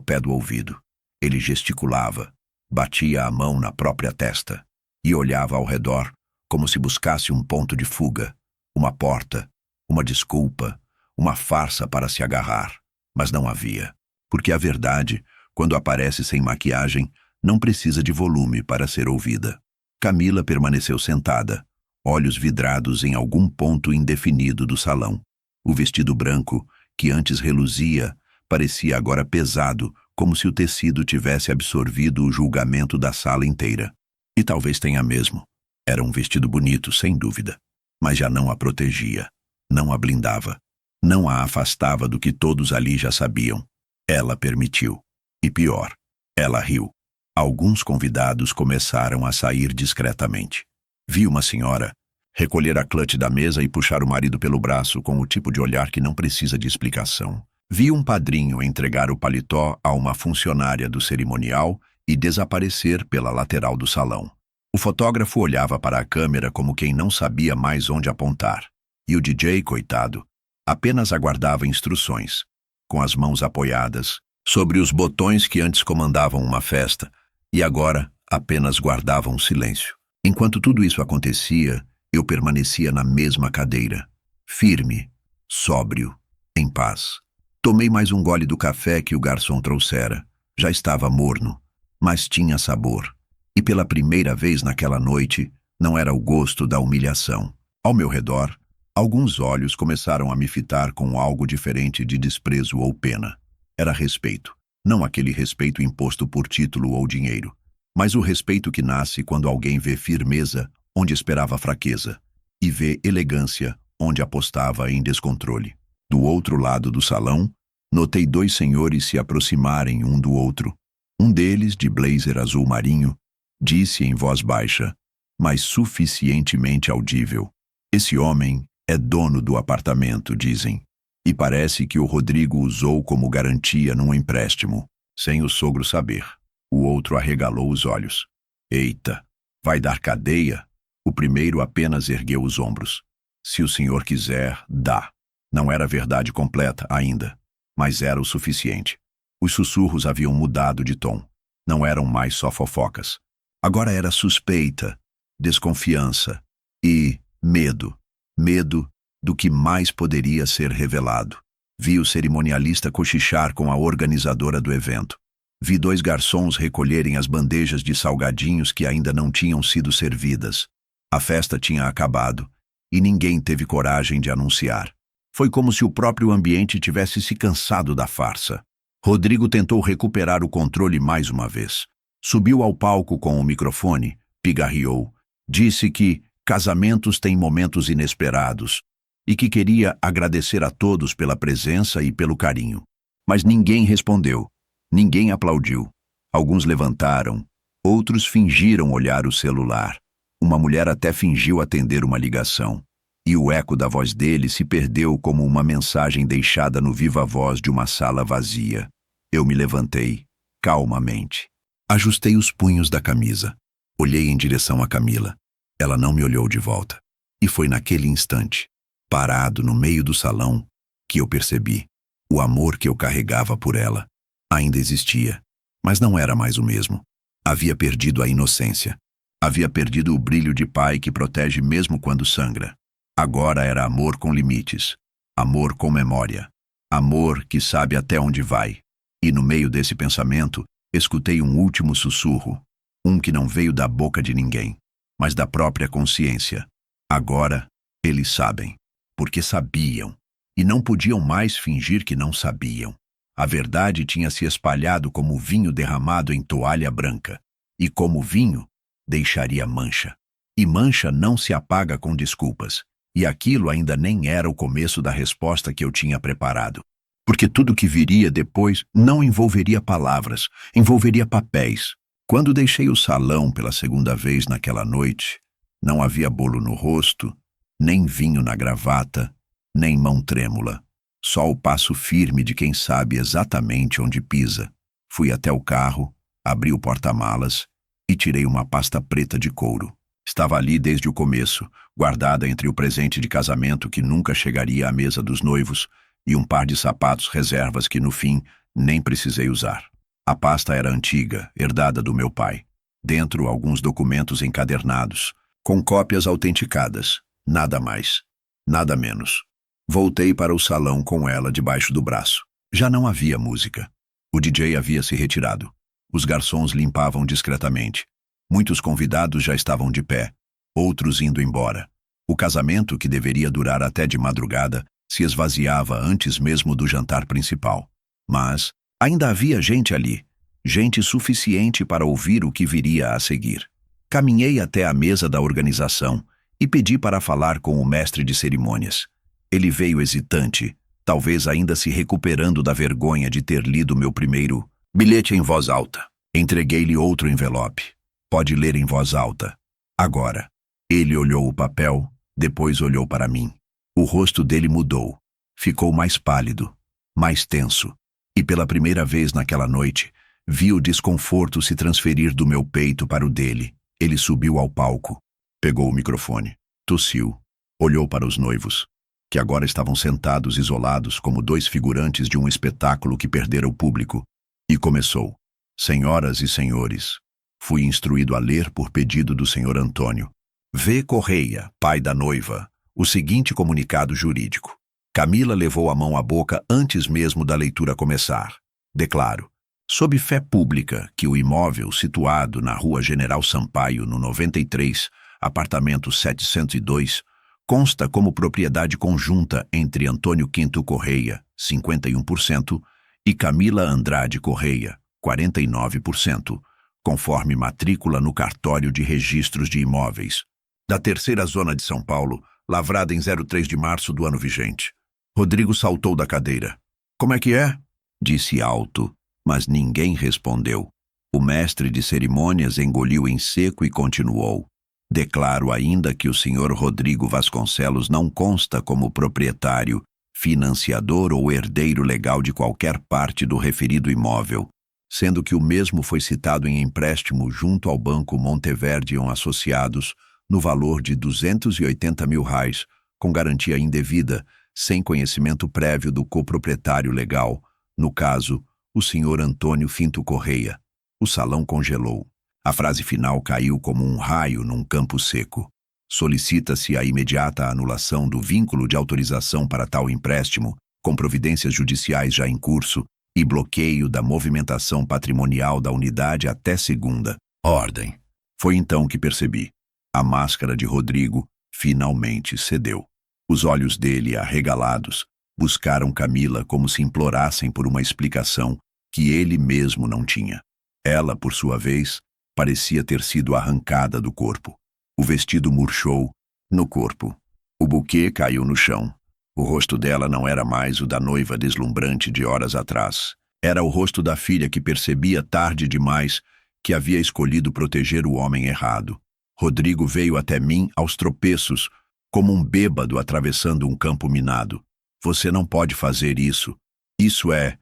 pé do ouvido. Ele gesticulava, batia a mão na própria testa e olhava ao redor como se buscasse um ponto de fuga, uma porta, uma desculpa, uma farsa para se agarrar. Mas não havia, porque a verdade, quando aparece sem maquiagem, não precisa de volume para ser ouvida. Camila permaneceu sentada, olhos vidrados em algum ponto indefinido do salão. O vestido branco, que antes reluzia, parecia agora pesado, como se o tecido tivesse absorvido o julgamento da sala inteira. E talvez tenha mesmo. Era um vestido bonito, sem dúvida, mas já não a protegia, não a blindava, não a afastava do que todos ali já sabiam. Ela permitiu. E pior, ela riu. Alguns convidados começaram a sair discretamente. Vi uma senhora recolher a clutch da mesa e puxar o marido pelo braço com o tipo de olhar que não precisa de explicação. Vi um padrinho entregar o paletó a uma funcionária do cerimonial e desaparecer pela lateral do salão. O fotógrafo olhava para a câmera como quem não sabia mais onde apontar. E o DJ, coitado, apenas aguardava instruções, com as mãos apoiadas sobre os botões que antes comandavam uma festa e agora apenas guardavam silêncio. Enquanto tudo isso acontecia, eu permanecia na mesma cadeira, firme, sóbrio, em paz. Tomei mais um gole do café que o garçom trouxera. Já estava morno, mas tinha sabor. E pela primeira vez naquela noite, não era o gosto da humilhação. Ao meu redor, alguns olhos começaram a me fitar com algo diferente de desprezo ou pena. Era respeito. Não aquele respeito imposto por título ou dinheiro, mas o respeito que nasce quando alguém vê firmeza onde esperava fraqueza e vê elegância onde apostava em descontrole. Do outro lado do salão, notei dois senhores se aproximarem um do outro. Um deles, de blazer azul marinho, disse em voz baixa, mas suficientemente audível: "Esse homem é dono do apartamento, dizem. E parece que o Rodrigo usou como garantia num empréstimo, sem o sogro saber." O outro arregalou os olhos. "Eita, vai dar cadeia?" O primeiro apenas ergueu os ombros. "Se o senhor quiser, dá." Não era verdade completa ainda, mas era o suficiente. Os sussurros haviam mudado de tom. Não eram mais só fofocas. Agora era suspeita, desconfiança e medo. Medo do que mais poderia ser revelado. Vi o cerimonialista cochichar com a organizadora do evento. Vi dois garçons recolherem as bandejas de salgadinhos que ainda não tinham sido servidas. A festa tinha acabado, e ninguém teve coragem de anunciar. Foi como se o próprio ambiente tivesse se cansado da farsa. Rodrigo tentou recuperar o controle mais uma vez. Subiu ao palco com o microfone, pigarreou, disse que casamentos têm momentos inesperados e que queria agradecer a todos pela presença e pelo carinho. Mas ninguém respondeu, ninguém aplaudiu. Alguns levantaram, outros fingiram olhar o celular. Uma mulher até fingiu atender uma ligação. e o eco da voz dele se perdeu como uma mensagem deixada no viva-voz de uma sala vazia. Eu me levantei, calmamente. Ajustei os punhos da camisa. Olhei em direção a Camila. Ela não me olhou de volta. E foi naquele instante, parado no meio do salão, que eu percebi. O amor que eu carregava por ela ainda existia, mas não era mais o mesmo. Havia perdido a inocência. Havia perdido o brilho de pai que protege mesmo quando sangra. Agora era amor com limites, amor com memória, amor que sabe até onde vai. E no meio desse pensamento, escutei um último sussurro, um que não veio da boca de ninguém, mas da própria consciência. Agora, eles sabem, porque sabiam, e não podiam mais fingir que não sabiam. A verdade tinha se espalhado como vinho derramado em toalha branca, e como vinho, deixaria mancha. E mancha não se apaga com desculpas. E aquilo ainda nem era o começo da resposta que eu tinha preparado. Porque tudo que viria depois não envolveria palavras, envolveria papéis. Quando deixei o salão pela segunda vez naquela noite, não havia bolo no rosto, nem vinho na gravata, nem mão trêmula. Só o passo firme de quem sabe exatamente onde pisa. Fui até o carro, abri o porta-malas e tirei uma pasta preta de couro. Estava ali desde o começo, guardada entre o presente de casamento que nunca chegaria à mesa dos noivos e um par de sapatos reservas que, no fim, nem precisei usar. A pasta era antiga, herdada do meu pai. Dentro, alguns documentos encadernados, com cópias autenticadas. Nada mais, nada menos. Voltei para o salão com ela debaixo do braço. Já não havia música. O DJ havia se retirado. Os garçons limpavam discretamente. Muitos convidados já estavam de pé, outros indo embora. O casamento, que deveria durar até de madrugada, se esvaziava antes mesmo do jantar principal. Mas ainda havia gente ali, gente suficiente para ouvir o que viria a seguir. Caminhei até a mesa da organização e pedi para falar com o mestre de cerimônias. Ele veio hesitante, talvez ainda se recuperando da vergonha de ter lido meu primeiro bilhete em voz alta. Entreguei-lhe outro envelope. Pode ler em voz alta. Agora. Ele olhou o papel, depois olhou para mim. O rosto dele mudou. Ficou mais pálido, mais tenso. E pela primeira vez naquela noite, vi o desconforto se transferir do meu peito para o dele. Ele subiu ao palco, pegou o microfone, tossiu, olhou para os noivos, que agora estavam sentados isolados como dois figurantes de um espetáculo que perdera o público, e começou. Senhoras e senhores, fui instruído a ler por pedido do senhor Antônio V. Correia, pai da noiva, o seguinte comunicado jurídico. Camila levou a mão à boca antes mesmo da leitura começar. Declaro, sob fé pública, que o imóvel situado na Rua General Sampaio, no 93, apartamento 702, consta como propriedade conjunta entre Antônio Quinto Correia, 51%, e Camila Andrade Correia, 49%, conforme matrícula no cartório de registros de imóveis, da terceira zona de São Paulo, lavrada em 03 de março do ano vigente. Rodrigo saltou da cadeira. Como é que é? Disse alto, mas ninguém respondeu. O mestre de cerimônias engoliu em seco e continuou. Declaro ainda que o senhor Rodrigo Vasconcelos não consta como proprietário, financiador ou herdeiro legal de qualquer parte do referido imóvel, sendo que o mesmo foi citado em empréstimo junto ao Banco Monteverdion Associados no valor de R$ 280 mil, com garantia indevida, sem conhecimento prévio do coproprietário legal, no caso, o senhor Antônio Finto Correia. O salão congelou. A frase final caiu como um raio num campo seco. Solicita-se a imediata anulação do vínculo de autorização para tal empréstimo, com providências judiciais já em curso, e bloqueio da movimentação patrimonial da unidade até segunda ordem. Foi então que percebi. A máscara de Rodrigo finalmente cedeu. Os olhos dele, arregalados, buscaram Camila como se implorassem por uma explicação que ele mesmo não tinha. Ela, por sua vez, parecia ter sido arrancada do corpo. O vestido murchou no corpo. O buquê caiu no chão. O rosto dela não era mais o da noiva deslumbrante de horas atrás. Era o rosto da filha que percebia tarde demais que havia escolhido proteger o homem errado. Rodrigo veio até mim aos tropeços, como um bêbado atravessando um campo minado. Você não pode fazer isso. Isso é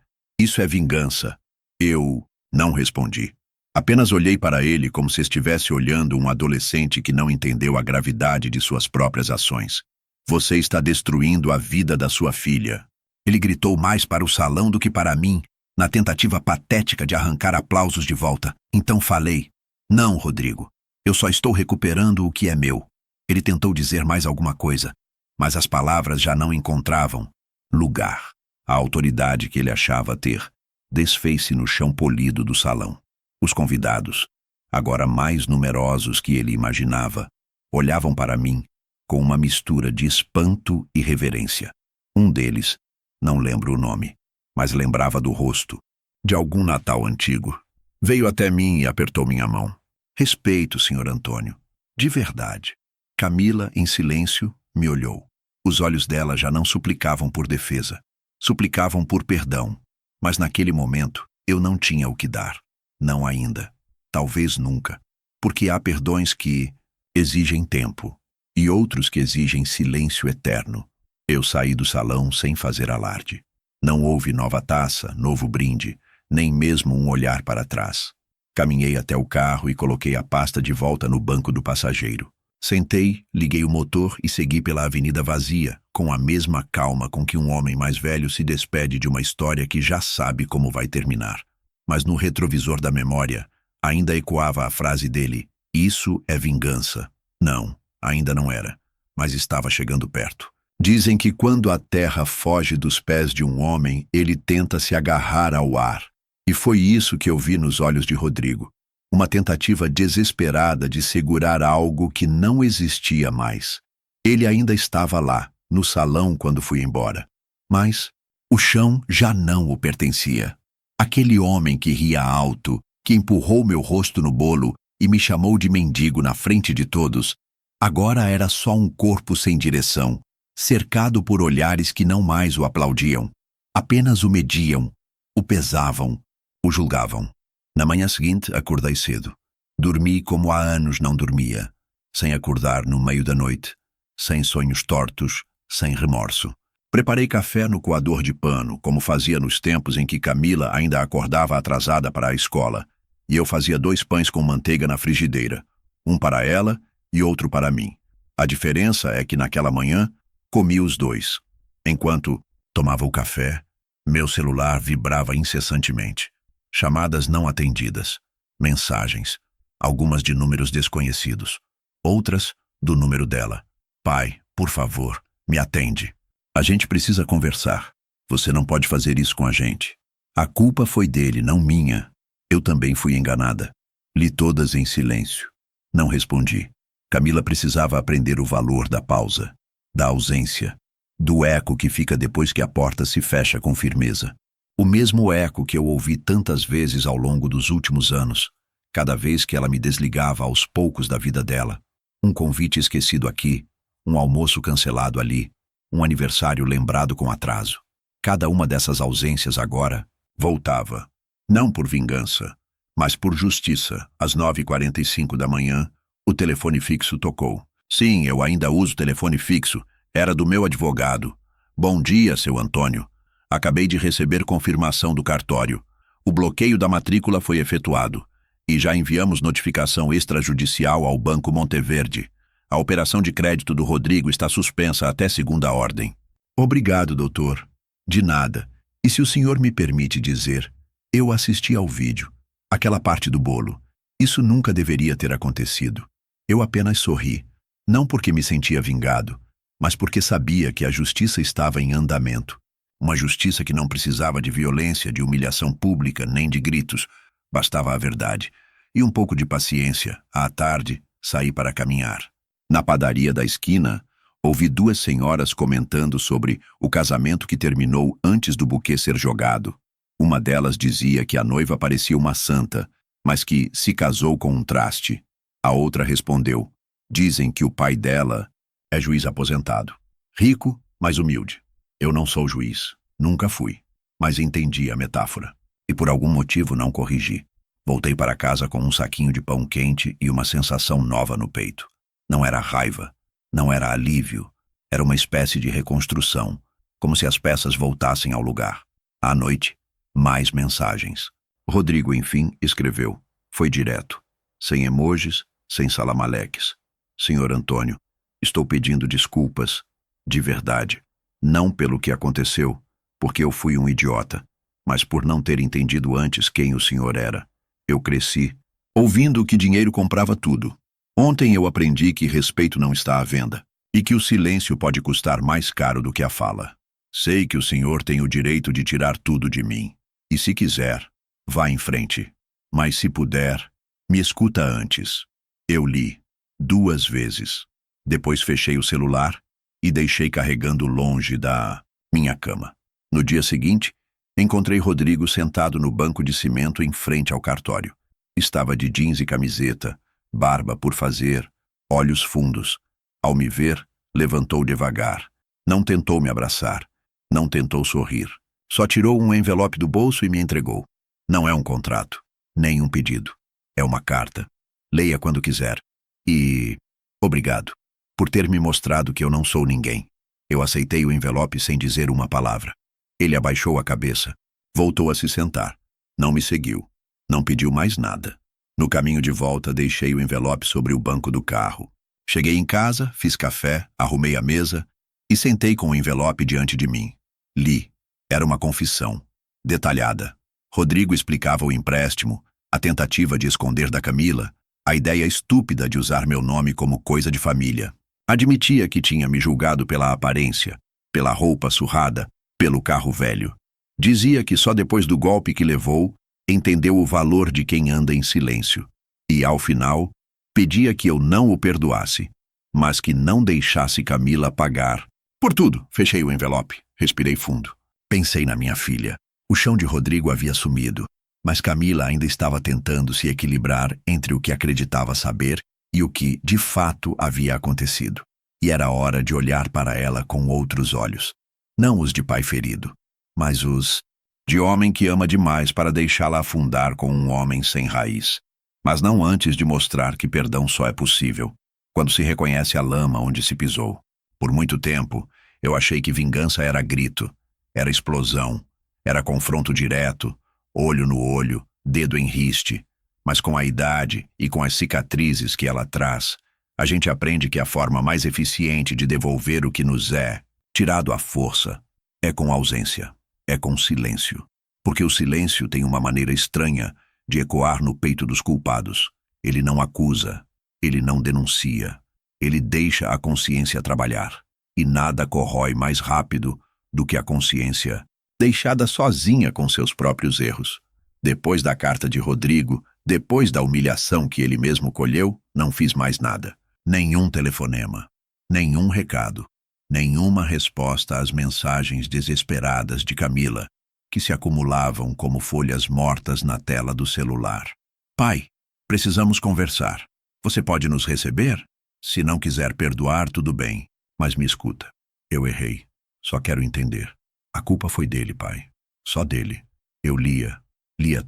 vingança. Eu não respondi. Apenas olhei para ele como se estivesse olhando um adolescente que não entendeu a gravidade de suas próprias ações. Você está destruindo a vida da sua filha. Ele gritou mais para o salão do que para mim, na tentativa patética de arrancar aplausos de volta. Então falei: Não, Rodrigo. Eu só estou recuperando o que é meu. Ele tentou dizer mais alguma coisa, mas as palavras já não encontravam lugar. A autoridade que ele achava ter desfez-se no chão polido do salão. Os convidados, agora mais numerosos que ele imaginava, olhavam para mim com uma mistura de espanto e reverência. Um deles, não lembro o nome, mas lembrava do rosto, de algum Natal antigo. Veio até mim e apertou minha mão. Respeito, Sr. Antônio. De verdade. Camila, em silêncio, me olhou. Os olhos dela já não suplicavam por defesa. Suplicavam por perdão. Mas naquele momento, eu não tinha o que dar. Não ainda. Talvez nunca. Porque há perdões que exigem tempo e outros que exigem silêncio eterno. Eu saí do salão sem fazer alarde. Não houve nova taça, novo brinde, nem mesmo um olhar para trás. Caminhei até o carro e coloquei a pasta de volta no banco do passageiro. Sentei, liguei o motor e segui pela avenida vazia, com a mesma calma com que um homem mais velho se despede de uma história que já sabe como vai terminar. Mas no retrovisor da memória, ainda ecoava a frase dele: Isso é vingança. Não, ainda não era, mas estava chegando perto. Dizem que quando a terra foge dos pés de um homem, ele tenta se agarrar ao ar. E foi isso que eu vi nos olhos de Rodrigo. Uma tentativa desesperada de segurar algo que não existia mais. Ele ainda estava lá, no salão, quando fui embora. Mas o chão já não o pertencia. Aquele homem que ria alto, que empurrou meu rosto no bolo e me chamou de mendigo na frente de todos, agora era só um corpo sem direção, cercado por olhares que não mais o aplaudiam, apenas o mediam, o pesavam, o julgavam. Na manhã seguinte, acordei cedo. Dormi como há anos não dormia, sem acordar no meio da noite, sem sonhos tortos, sem remorso. Preparei café no coador de pano, como fazia nos tempos em que Camila ainda acordava atrasada para a escola, e eu fazia 2 pães com manteiga na frigideira, um para ela e outro para mim. A diferença é que naquela manhã, comi os 2. Enquanto tomava o café, meu celular vibrava incessantemente. Chamadas não atendidas, mensagens, algumas de números desconhecidos, outras do número dela. Pai, por favor, me atende. A gente precisa conversar. Você não pode fazer isso com a gente. A culpa foi dele, não minha. Eu também fui enganada. Li todas em silêncio. Não respondi. Camila precisava aprender o valor da pausa, da ausência, do eco que fica depois que a porta se fecha com firmeza. O mesmo eco que eu ouvi tantas vezes ao longo dos últimos anos, cada vez que ela me desligava aos poucos da vida dela. Um convite esquecido aqui, um almoço cancelado ali, um aniversário lembrado com atraso. Cada uma dessas ausências agora voltava, não por vingança, mas por justiça. Às 9h45 da manhã, o telefone fixo tocou. Sim, eu ainda uso telefone fixo. Era do meu advogado. Bom dia, seu Antônio. Acabei de receber confirmação do cartório. O bloqueio da matrícula foi efetuado e já enviamos notificação extrajudicial ao Banco Monteverde. A operação de crédito do Rodrigo está suspensa até segunda ordem. Obrigado, doutor. De nada. E se o senhor me permite dizer, eu assisti ao vídeo, aquela parte do bolo. Isso nunca deveria ter acontecido. Eu apenas sorri, não porque me sentia vingado, mas porque sabia que a justiça estava em andamento. Uma justiça que não precisava de violência, de humilhação pública, nem de gritos. Bastava a verdade. E um pouco de paciência. À tarde, saí para caminhar. Na padaria da esquina, ouvi 2 senhoras comentando sobre o casamento que terminou antes do buquê ser jogado. Uma delas dizia que a noiva parecia uma santa, mas que se casou com um traste. A outra respondeu: dizem que o pai dela é juiz aposentado. Rico, mas humilde. Eu não sou juiz, nunca fui, mas entendi a metáfora. E por algum motivo não corrigi. Voltei para casa com um saquinho de pão quente e uma sensação nova no peito. Não era raiva, Não era alívio, era uma espécie de reconstrução, como se as peças voltassem ao lugar. À noite, mais mensagens. Rodrigo, enfim, escreveu. Foi direto. Sem emojis, sem salamaleques. Senhor Antônio, estou pedindo desculpas, de verdade. Não pelo que aconteceu, porque eu fui um idiota, mas por não ter entendido antes quem o senhor era. Eu cresci, ouvindo que dinheiro comprava tudo. Ontem eu aprendi que respeito não está à venda, e que o silêncio pode custar mais caro do que a fala. Sei que o senhor tem o direito de tirar tudo de mim, e se quiser, vá em frente. Mas se puder, me escuta antes. Eu li 2 vezes. Depois fechei o celular e deixei carregando longe da minha cama. No dia seguinte, encontrei Rodrigo sentado no banco de cimento em frente ao cartório. Estava de jeans e camiseta, barba por fazer, olhos fundos. Ao me ver, levantou devagar. Não tentou me abraçar. Não tentou sorrir. Só tirou um envelope do bolso e me entregou. Não é um contrato, nem um pedido. É uma carta. Leia quando quiser. E obrigado por ter me mostrado que eu não sou ninguém. Eu aceitei o envelope sem dizer uma palavra. Ele abaixou a cabeça. Voltou a se sentar. Não me seguiu. Não pediu mais nada. No caminho de volta, deixei o envelope sobre o banco do carro. Cheguei em casa, fiz café, arrumei a mesa e sentei com o envelope diante de mim. Li. Era uma confissão. Detalhada. Rodrigo explicava o empréstimo, a tentativa de esconder da Camila, a ideia estúpida de usar meu nome como coisa de família. Admitia que tinha me julgado pela aparência, pela roupa surrada, pelo carro velho. Dizia que só depois do golpe que levou, entendeu o valor de quem anda em silêncio. E, ao final, pedia que eu não o perdoasse, mas que não deixasse Camila pagar. Por tudo, fechei o envelope, respirei fundo. Pensei na minha filha. O chão de Rodrigo havia sumido, mas Camila ainda estava tentando se equilibrar entre o que acreditava saber e o que, de fato, havia acontecido. E era hora de olhar para ela com outros olhos. Não os de pai ferido, mas os de homem que ama demais para deixá-la afundar com um homem sem raiz. Mas não antes de mostrar que perdão só é possível quando se reconhece a lama onde se pisou. Por muito tempo, eu achei que vingança era grito, era explosão, era confronto direto, olho no olho, dedo em riste. Mas com a idade e com as cicatrizes que ela traz, a gente aprende que a forma mais eficiente de devolver o que nos é tirado à força é com ausência, é com silêncio. Porque o silêncio tem uma maneira estranha de ecoar no peito dos culpados. Ele não acusa, ele não denuncia, ele deixa a consciência trabalhar. E nada corrói mais rápido do que a consciência deixada sozinha com seus próprios erros. Depois da carta de Rodrigo, depois da humilhação que ele mesmo colheu, não fiz mais nada. Nenhum telefonema, nenhum recado, nenhuma resposta às mensagens desesperadas de Camila, que se acumulavam como folhas mortas na tela do celular. Pai, precisamos conversar. Você pode nos receber? Se não quiser perdoar, tudo bem, mas me escuta. Eu errei. Só quero entender. A culpa foi dele, pai. Só dele. Eu lia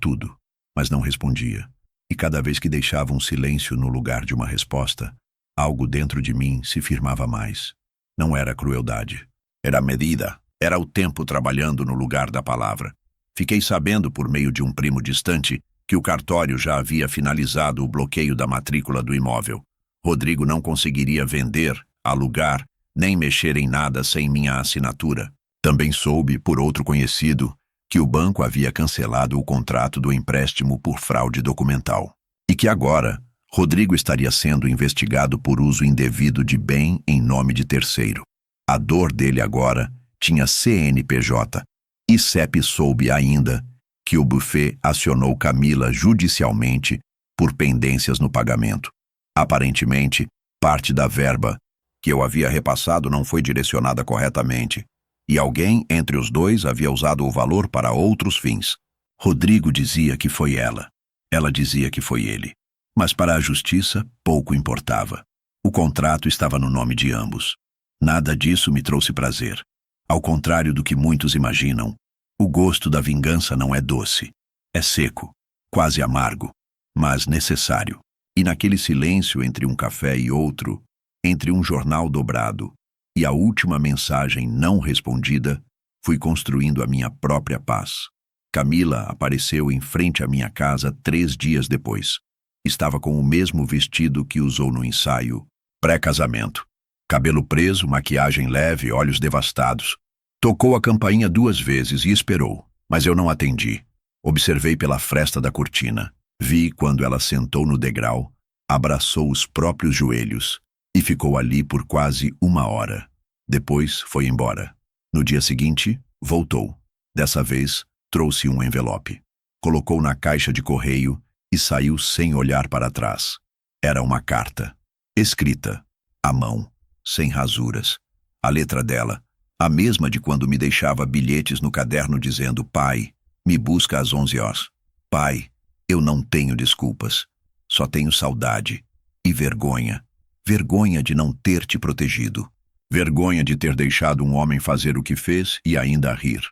tudo, mas não respondia. E cada vez que deixava um silêncio no lugar de uma resposta, algo dentro de mim se firmava mais. Não era crueldade. Era medida. Era o tempo trabalhando no lugar da palavra. Fiquei sabendo por meio de um primo distante que o cartório já havia finalizado o bloqueio da matrícula do imóvel. Rodrigo não conseguiria vender, alugar, nem mexer em nada sem minha assinatura. Também soube, por outro conhecido, que o banco havia cancelado o contrato do empréstimo por fraude documental. E que agora, Rodrigo estaria sendo investigado por uso indevido de bem em nome de terceiro. A dor dele agora tinha CNPJ, e CEP soube ainda que o buffet acionou Camila judicialmente por pendências no pagamento. Aparentemente, parte da verba que eu havia repassado não foi direcionada corretamente, e alguém entre os dois havia usado o valor para outros fins. Rodrigo dizia que foi ela. Ela dizia que foi ele. Mas para a justiça, pouco importava. O contrato estava no nome de ambos. Nada disso me trouxe prazer. Ao contrário do que muitos imaginam, o gosto da vingança não é doce. É seco, quase amargo, mas necessário. E naquele silêncio entre um café e outro, Entre um jornal dobrado e a última mensagem não respondida, fui construindo a minha própria paz. Camila apareceu em frente à minha casa 3 dias depois. Estava com o mesmo vestido que usou no ensaio pré-casamento. Cabelo preso, maquiagem leve, olhos devastados. Tocou a campainha 2 vezes e esperou, mas eu não atendi. Observei pela fresta da cortina. Vi quando ela sentou no degrau, abraçou os próprios joelhos e ficou ali por quase 1 hora. Depois foi embora. No dia seguinte, voltou. Dessa vez, trouxe um envelope. Colocou na caixa de correio e saiu sem olhar para trás. Era uma carta, escrita, à mão, sem rasuras. A letra dela, a mesma de quando me deixava bilhetes no caderno dizendo: pai, me busca às 11 horas. Pai, eu não tenho desculpas. Só tenho saudade e vergonha. Vergonha de não ter te protegido. Vergonha de ter deixado um homem fazer o que fez e ainda rir.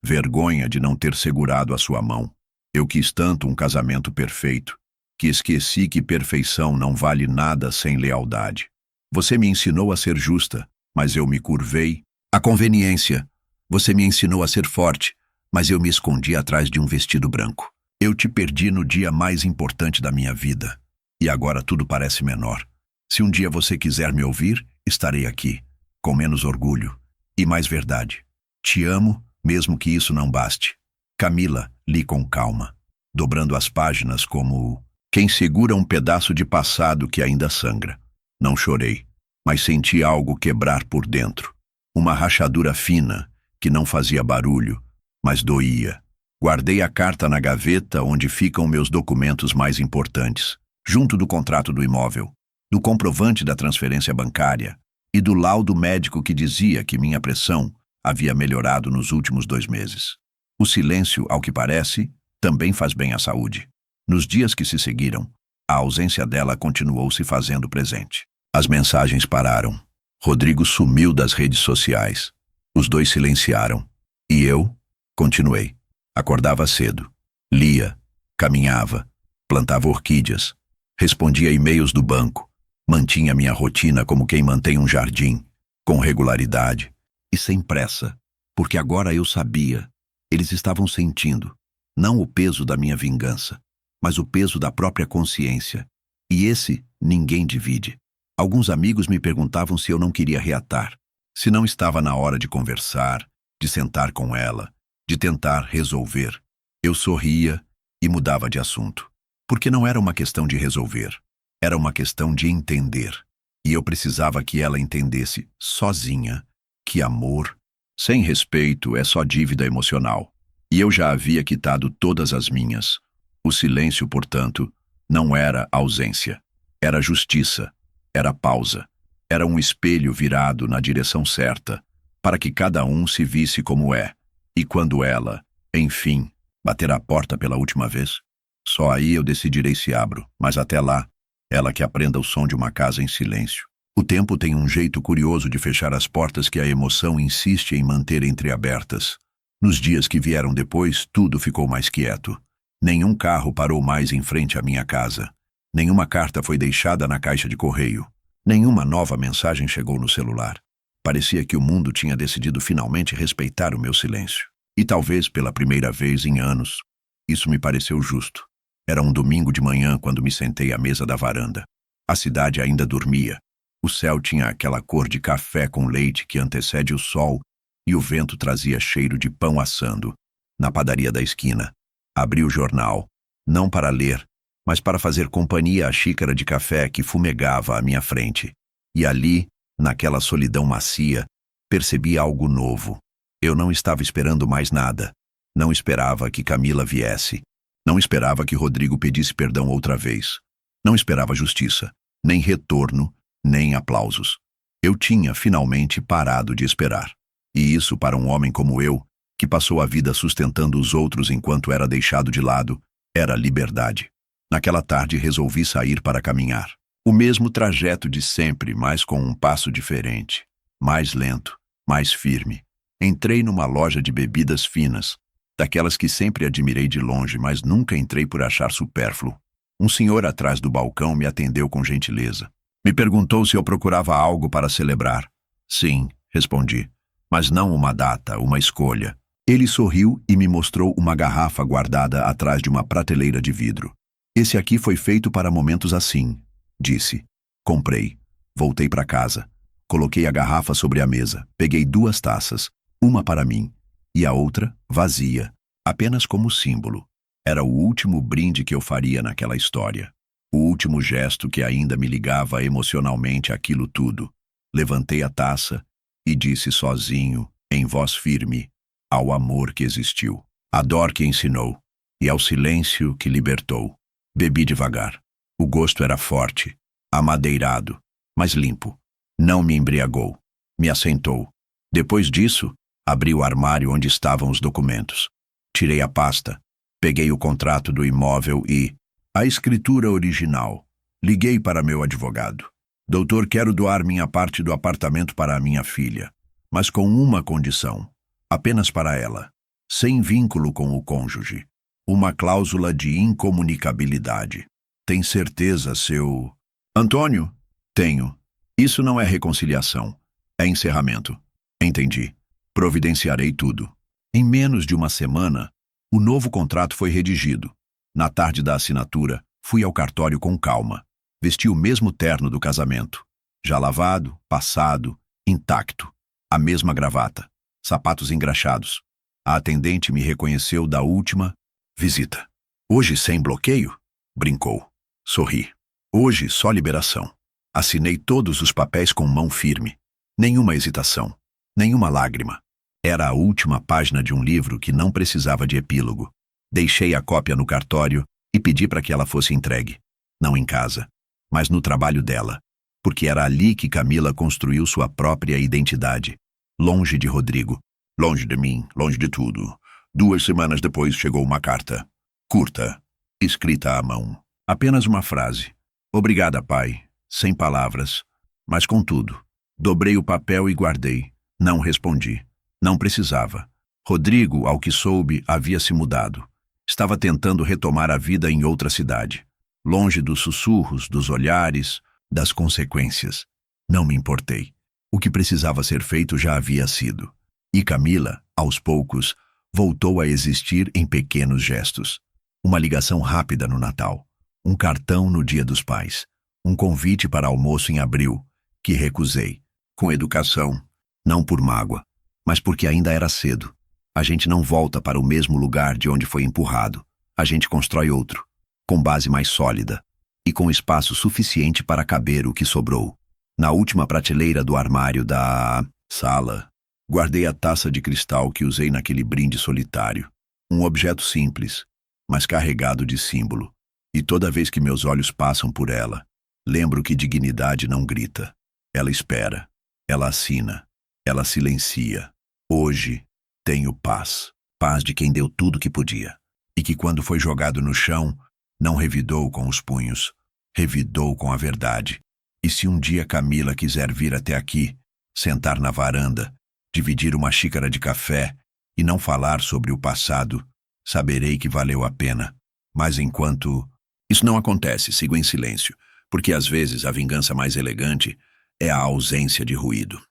Vergonha de não ter segurado a sua mão. Eu quis tanto um casamento perfeito, que esqueci que perfeição não vale nada sem lealdade. Você me ensinou a ser justa, mas eu me curvei à conveniência. Você me ensinou a ser forte, mas eu me escondi atrás de um vestido branco. Eu te perdi no dia mais importante da minha vida. E agora tudo parece menor. Se um dia você quiser me ouvir, estarei aqui, com menos orgulho e mais verdade. Te amo, mesmo que isso não baste. Camila, li com calma, dobrando as páginas como quem segura um pedaço de passado que ainda sangra. Não chorei, mas senti algo quebrar por dentro. Uma rachadura fina, que não fazia barulho, mas doía. Guardei a carta na gaveta onde ficam meus documentos mais importantes, junto do contrato do imóvel, do comprovante da transferência bancária e do laudo médico que dizia que minha pressão havia melhorado nos últimos 2 meses. O silêncio, ao que parece, também faz bem à saúde. Nos dias que se seguiram, a ausência dela continuou se fazendo presente. As mensagens pararam. Rodrigo sumiu das redes sociais. Os 2 silenciaram. E eu continuei. Acordava cedo. Lia, caminhava, plantava orquídeas, respondia e-mails do banco, mantinha minha rotina como quem mantém um jardim, com regularidade e sem pressa, porque agora eu sabia. Eles estavam sentindo, não o peso da minha vingança, mas o peso da própria consciência. E esse ninguém divide. Alguns amigos me perguntavam se eu não queria reatar, se não estava na hora de conversar, de sentar com ela, de tentar resolver. Eu sorria e mudava de assunto, porque não era uma questão de resolver, era uma questão de entender. E eu precisava que ela entendesse, sozinha, que amor sem respeito é só dívida emocional. E eu já havia quitado todas as minhas. O silêncio, portanto, não era ausência. Era justiça. Era pausa. Era um espelho virado na direção certa, para que cada um se visse como é. E quando ela, enfim, bater a porta pela última vez, só aí eu decidirei se abro. Mas até lá, ela que aprenda o som de uma casa em silêncio. O tempo tem um jeito curioso de fechar as portas que a emoção insiste em manter entreabertas. Nos dias que vieram depois, tudo ficou mais quieto. Nenhum carro parou mais em frente à minha casa. Nenhuma carta foi deixada na caixa de correio. Nenhuma nova mensagem chegou no celular. Parecia que o mundo tinha decidido finalmente respeitar o meu silêncio. E talvez pela primeira vez em anos, isso me pareceu justo. Era um domingo de manhã quando me sentei à mesa da varanda. A cidade ainda dormia. O céu tinha aquela cor de café com leite que antecede o sol e o vento trazia cheiro de pão assando. Na padaria da esquina, abri o jornal, não para ler, mas para fazer companhia à xícara de café que fumegava à minha frente. E ali, naquela solidão macia, percebi algo novo. Eu não estava esperando mais nada. Não esperava que Camila viesse. Não esperava que Rodrigo pedisse perdão outra vez. Não esperava justiça, nem retorno, nem aplausos. Eu tinha finalmente parado de esperar. E isso, para um homem como eu, que passou a vida sustentando os outros enquanto era deixado de lado, era liberdade. Naquela tarde resolvi sair para caminhar. O mesmo trajeto de sempre, mas com um passo diferente. Mais lento, mais firme. Entrei numa loja de bebidas finas, daquelas que sempre admirei de longe, mas nunca entrei por achar supérfluo. Um senhor atrás do balcão me atendeu com gentileza. Me perguntou se eu procurava algo para celebrar. Sim, respondi, mas não uma data, uma escolha. Ele sorriu e me mostrou uma garrafa guardada atrás de uma prateleira de vidro. Esse aqui foi feito para momentos assim, disse. Comprei. Voltei para casa. Coloquei a garrafa sobre a mesa. Peguei 2 taças, uma para mim e a outra vazia, apenas como símbolo. Era o último brinde que eu faria naquela história. O último gesto que ainda me ligava emocionalmente àquilo tudo. Levantei a taça e disse sozinho, em voz firme, ao amor que existiu, à dor que ensinou e ao silêncio que libertou. Bebi devagar. O gosto era forte, amadeirado, mas limpo. Não me embriagou. Me assentou. Depois disso, abri o armário onde estavam os documentos. Tirei a pasta. Peguei o contrato do imóvel e a escritura original. Liguei para meu advogado. Doutor, quero doar minha parte do apartamento para a minha filha, mas com uma condição. Apenas para ela. Sem vínculo com o cônjuge. Uma cláusula de incomunicabilidade. Tem certeza, seu... Antônio? Tenho. Isso não é reconciliação. É encerramento. Entendi. Providenciarei tudo. Em menos de uma semana, o novo contrato foi redigido. Na tarde da assinatura, fui ao cartório com calma. Vesti o mesmo terno do casamento. Já lavado, passado, intacto. A mesma gravata. Sapatos engraxados. A atendente me reconheceu da última visita. Hoje sem bloqueio? Brincou. Sorri. Hoje só liberação. Assinei todos os papéis com mão firme. Nenhuma hesitação. Nenhuma lágrima. Era a última página de um livro que não precisava de epílogo. Deixei a cópia no cartório e pedi para que ela fosse entregue. Não em casa, mas no trabalho dela. Porque era ali que Camila construiu sua própria identidade. Longe de Rodrigo. Longe de mim, longe de tudo. 2 semanas depois chegou uma carta. Curta. Escrita à mão. Apenas uma frase. Obrigada, pai. Sem palavras. Mas contudo. Dobrei o papel e guardei. Não respondi. Não precisava. Rodrigo, ao que soube, havia se mudado. Estava tentando retomar a vida em outra cidade. Longe dos sussurros, dos olhares, das consequências. Não me importei. O que precisava ser feito já havia sido. E Camila, aos poucos, voltou a existir em pequenos gestos. Uma ligação rápida no Natal. Um cartão no Dia dos Pais. Um convite para almoço em abril, que recusei. Com educação, não por mágoa, mas porque ainda era cedo. A gente não volta para o mesmo lugar de onde foi empurrado. A gente constrói outro, com base mais sólida e com espaço suficiente para caber o que sobrou. Na última prateleira do armário da sala, guardei a taça de cristal que usei naquele brinde solitário. Um objeto simples, mas carregado de símbolo. E toda vez que meus olhos passam por ela, lembro que dignidade não grita. Ela espera, ela assina, ela silencia. Hoje tenho paz. Paz de quem deu tudo que podia. E que quando foi jogado no chão, não revidou com os punhos. Revidou com a verdade. E se um dia Camila quiser vir até aqui, sentar na varanda, dividir uma xícara de café e não falar sobre o passado, saberei que valeu a pena. Mas enquanto isso não acontece, sigo em silêncio, porque às vezes a vingança mais elegante é a ausência de ruído.